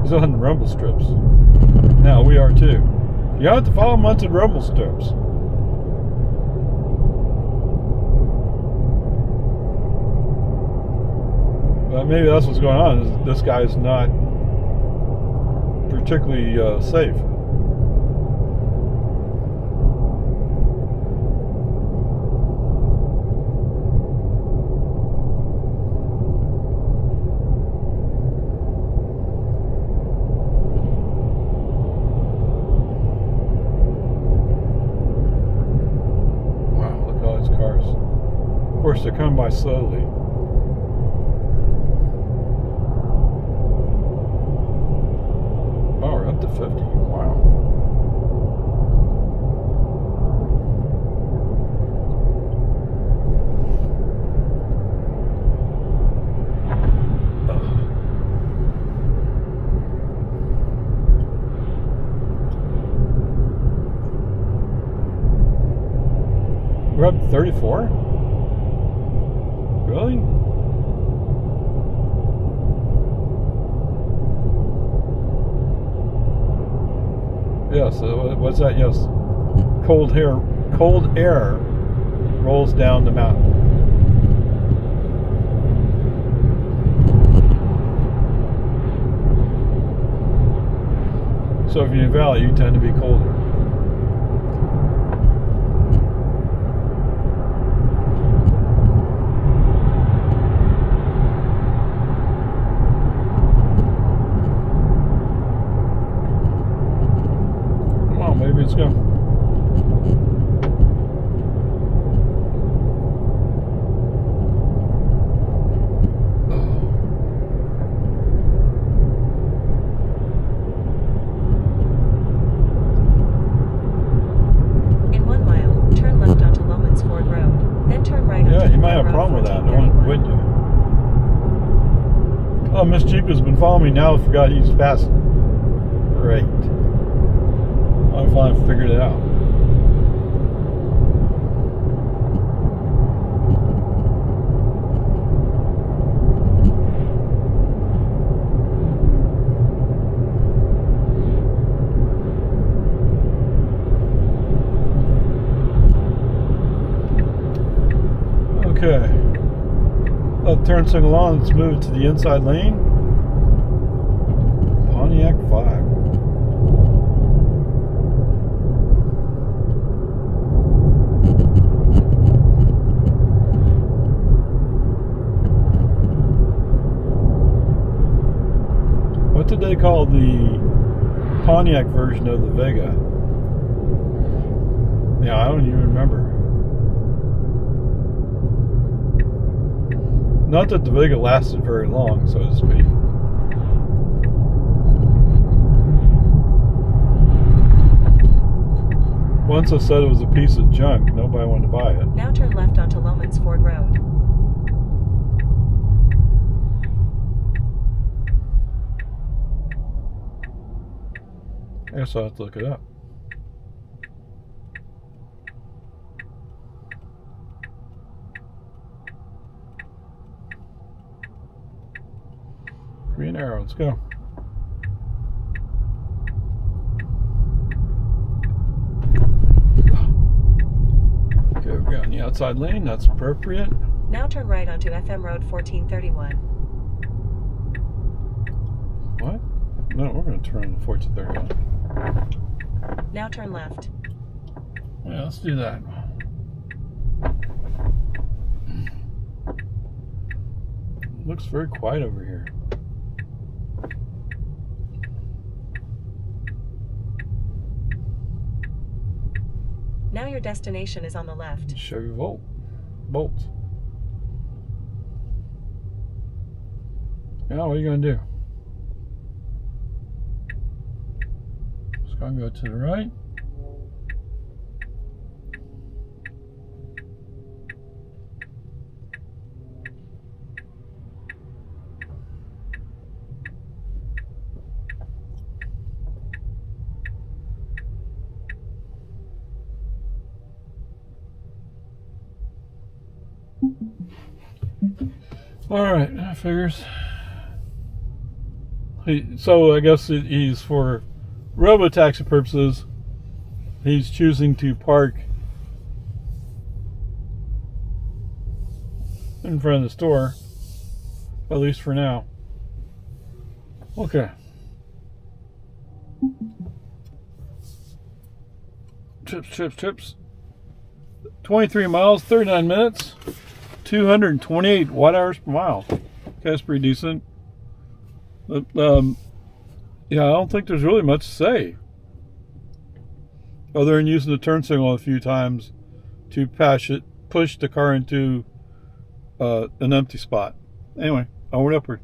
He's on the rumble strips. Now we are too. You have to follow him onto the rumble strips. But maybe that's what's going on. Is this guy's not particularly safe. Of course, they're coming by slowly. Oh, we're up to 50. Wow. We're up to 34? Really? Yes, what's that? Yes. Cold air rolls down the mountain. So if you're in the valley, you tend to be colder. Come on, baby, let's go. Yeah, you might have a problem with that, wouldn't you? Oh, Miss Jeep has been following me now. I forgot he's fast. Great. I finally figured it out. Okay. That turn signal on. Let's move to the inside lane. Pontiac 5. What did they call the Pontiac version of the Vega? Yeah, I don't even remember. Not that the Vega lasted very long, so to speak. Once I said it was a piece of junk, nobody wanted to buy it. Now turn left onto Lomans Ford Road. I guess I'll have to look it up. Green arrow, let's go. Okay, we're going the outside lane, that's appropriate. Now turn right onto FM Road 1431. What? No, we're going to turn on the 1431. Now turn left. Yeah, let's do that. Looks very quiet over here. Now your destination is on the left. Chevy Bolt. Now what are you going to do? Just going to go to the right. Alright, that figures. So I guess he's for robo-taxi purposes. He's choosing to park in front of the store, at least for now. Okay. Trips. 23 miles, 39 minutes. 228 watt-hours per mile. Okay, that's pretty decent. But, yeah, I don't think there's really much to say. Other than using the turn signal a few times to push the car into an empty spot. Anyway, onward upward.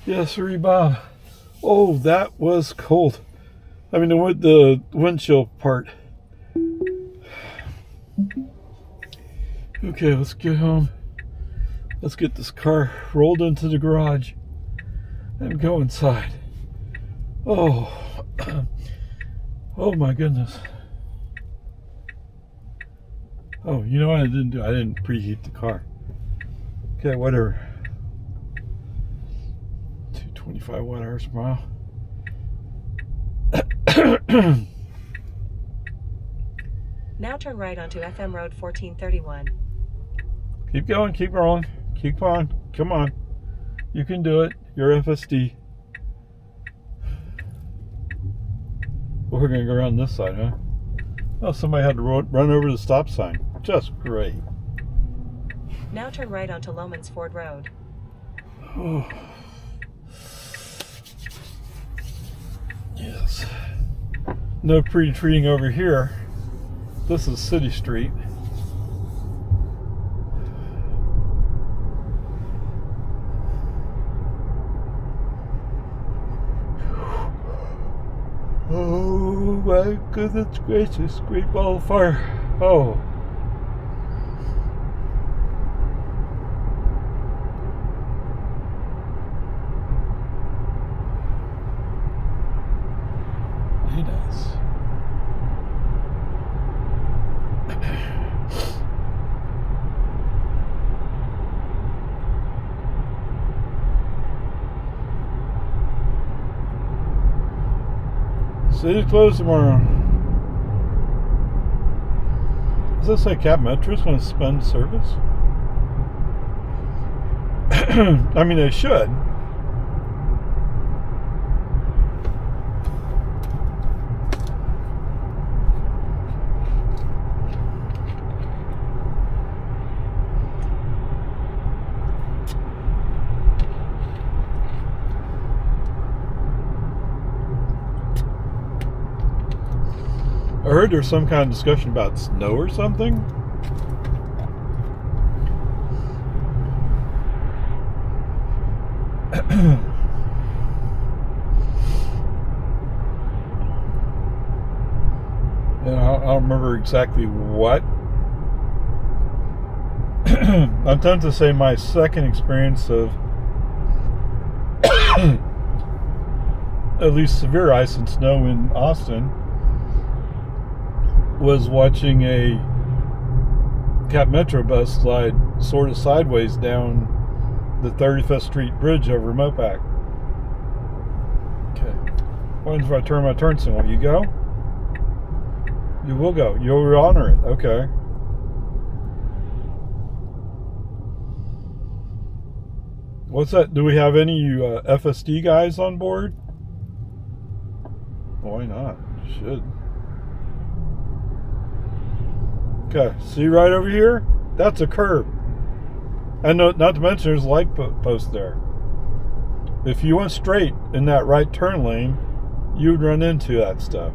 Yes, sir, Bob. Oh, that was cold. I mean, the windshield part. Okay, let's get home. Let's get this car rolled into the garage and go inside. Oh, oh my goodness. Oh, you know what I didn't do? I didn't preheat the car. Okay, whatever. 225 watt-hours per mile. Now turn right onto FM Road 1431. Keep going, keep rolling, keep on, come on. You can do it. You're FSD. Well, we're going to go around this side, huh? Oh, somebody had to run over the stop sign. Just great. Now turn right onto Lomans Ford Road. Oh. Yes. No pre-treating over here. This is City Street. Oh my goodness gracious, great ball of fire. Oh. He does. City's closed tomorrow. Does this say Cap Metro's going to suspend service? I mean, they should. I heard there's some kind of discussion about snow or something. And I don't remember exactly what. I'm tempted to say my second experience of at least severe ice and snow in Austin was watching a Cap Metro bus slide sort of sideways down the 35th Street Bridge over Mopac. Okay. What happens if I turn my turn signal? You go? You will go. You'll honor it. Okay. What's that? Do we have any FSD guys on board? Why not? Should. Okay, see right over here? That's a curb. And not to mention there's a light post there. If you went straight in that right turn lane, you'd run into that stuff.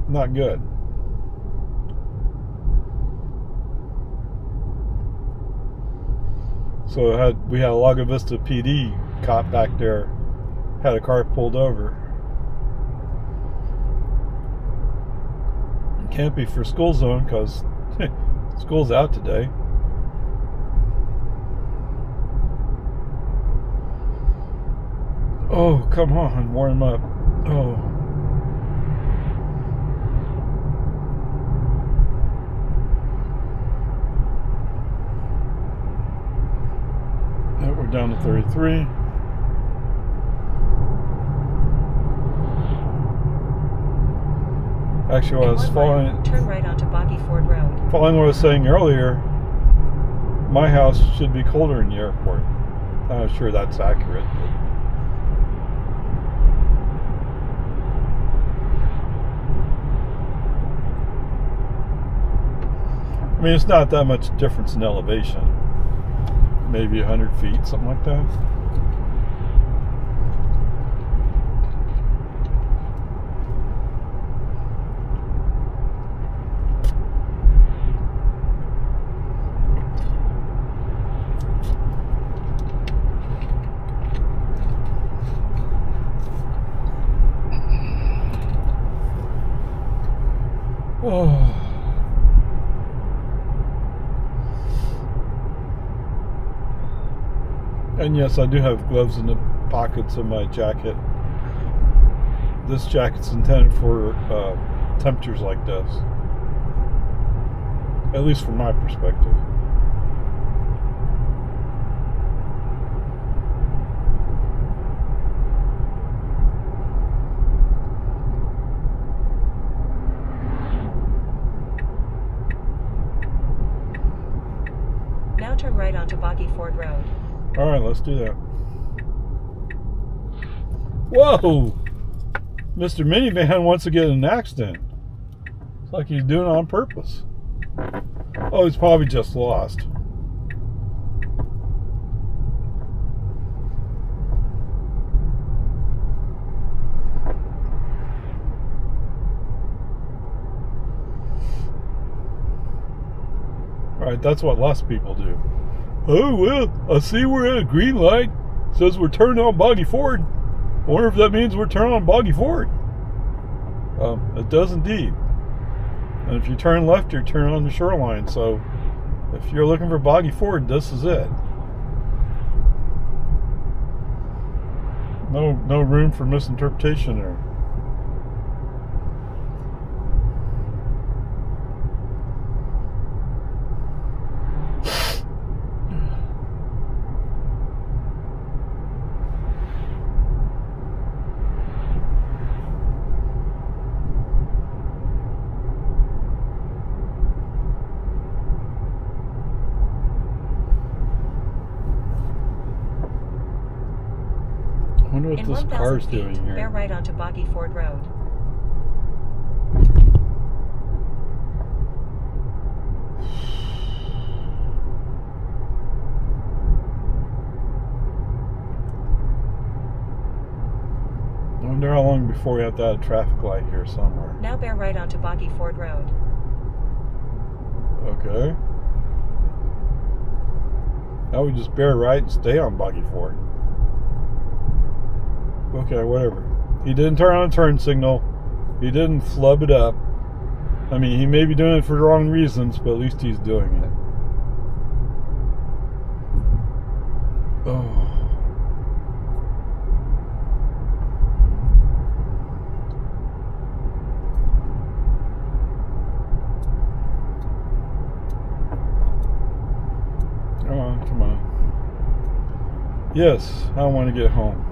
Not good. So we had a Lago Vista PD cop back there, had a car pulled over. Can't be for school zone because school's out today. Oh, come on, warm him up. Oh. We're down to 33. Actually, I was following. Turn right onto Boggy Ford Road. Following what I was saying earlier, my house should be colder in the airport. I'm not sure that's accurate, but. I mean, it's not that much difference in elevation. Maybe 100 feet, something like that. Oh. And yes, I do have gloves in the pockets of my jacket. This jacket's intended for temperatures like this. At least from my perspective. right onto Boggy Ford Road. All right, let's do that. Whoa! Mr. Minivan wants to get in an accident. It's like he's doing it on purpose. Oh, he's probably just lost. Alright, that's what lost people do. Oh, well, I see we're at a green light. Says we're turning on Boggy Ford. I wonder if that means we're turning on Boggy Ford. It does indeed. And if you turn left, you're turning on the shoreline. So if you're looking for Boggy Ford, this is it. No room for misinterpretation there. I wonder what In this 1,000 car's feet, doing here. bear right onto Boggy Ford Road. I wonder how long before we have to add a traffic light here somewhere. Now bear right onto Boggy Ford Road. Okay. Now we just bear right and stay on Boggy Ford. Okay, whatever. He didn't turn on a turn signal. He didn't flub it up. I mean, he may be doing it for the wrong reasons, but at least he's doing it. Oh. Come on, come on. Yes, I want to get home.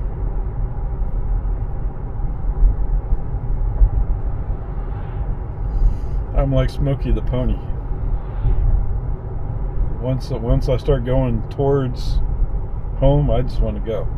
I'm like Smokey the Pony. Once I start going towards home, I just want to go.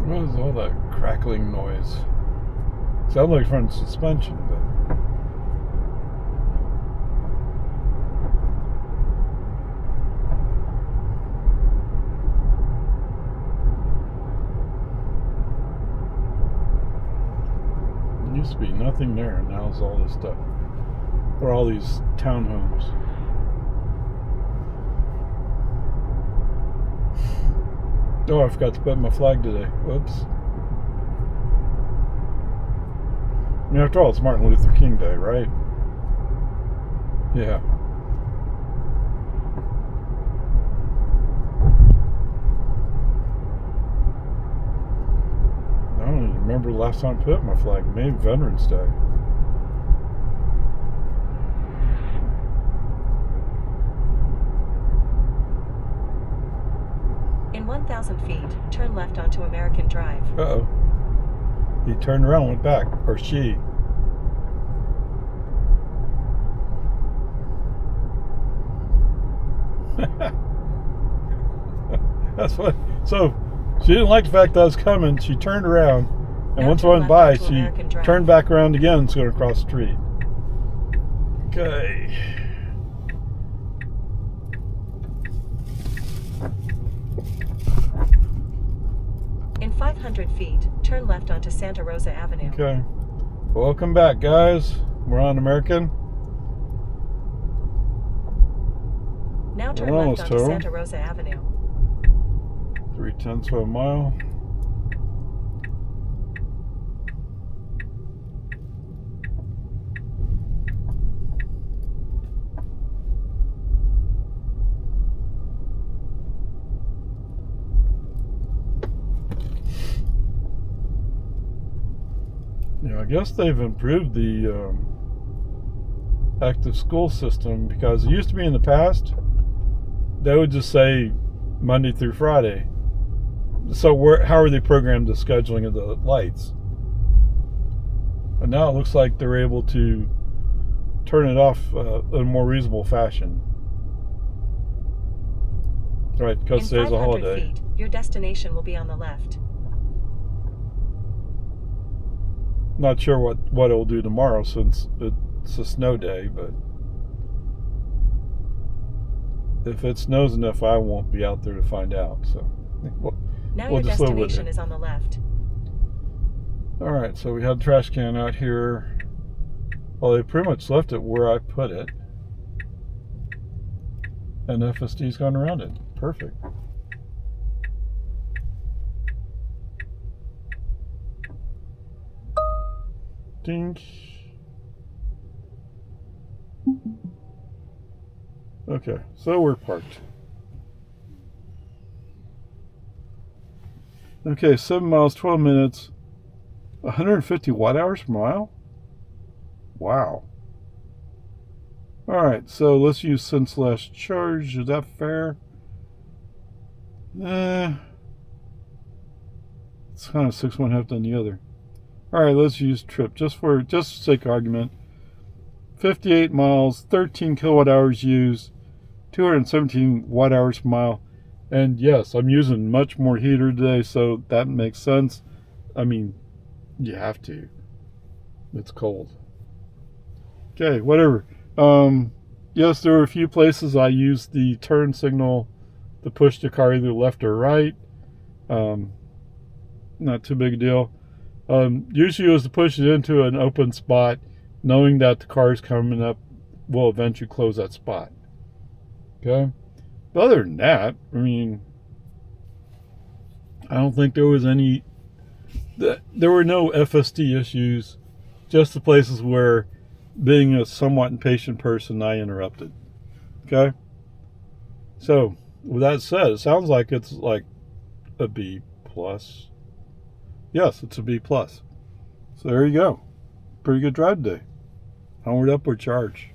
What is all that crackling noise? Sounds like from suspension, but there used to be nothing there, and now there's all this stuff. Or all these townhomes. Oh, I forgot to put my flag today. Whoops. I mean, after all, it's Martin Luther King Day, right? Yeah. I don't even remember the last time I put my flag. Maybe Veterans Day. In 1,000 feet, turn left onto American Drive. Uh-oh. He turned around and went back. Or she. That's what. So, she didn't like the fact that I was coming. She turned around And Now once I turn went left by, onto she American Drive. turned back around again and going across the street. Okay. In 500 feet, turn left onto Santa Rosa Avenue. Okay. Welcome back, guys. We're on American. Now turn We're left almost onto home. Santa Rosa Avenue. 0.3 of a mile. Yeah, I guess they've improved the active school system, because it used to be in the past they would just say Monday through Friday. So how are they programmed the scheduling of the lights? And now it looks like they're able to turn it off in a more reasonable fashion. Right, because In today's a 500 holiday. feet, your destination will be on the left. Not sure what it'll do tomorrow since it's a snow day, but if it snows enough, I won't be out there to find out. So Now we'll your just live with destination it. is on the left. All right, so we had the trash can out here. Well, they pretty much left it where I put it, and FSD's gone around it. Perfect. Ding. Okay, so we're parked. Okay, 7 miles, 12 minutes, 150 watt hours per mile? Wow. Alright, so let's use since last charge. Is that fair? It's kind of 6.5 than the other. Alright, let's use trip just for sake of argument. 58 miles, 13 kilowatt hours used, 217 watt hours per mile. And yes, I'm using much more heater today, so that makes sense. I mean, you have to. It's cold. Okay, whatever. Yes, there were a few places I used the turn signal to push the car either left or right. Not too big a deal. Usually it was to push it into an open spot, knowing that the cars coming up will eventually close that spot. Okay? But other than that, I mean, I don't think there was any... There were no FSD issues, just the places where, being a somewhat impatient person, I interrupted. Okay? So, with that said, it sounds like it's like a B+. Yes, it's a B+. So there you go. Pretty good drive today. Onward, upward charge.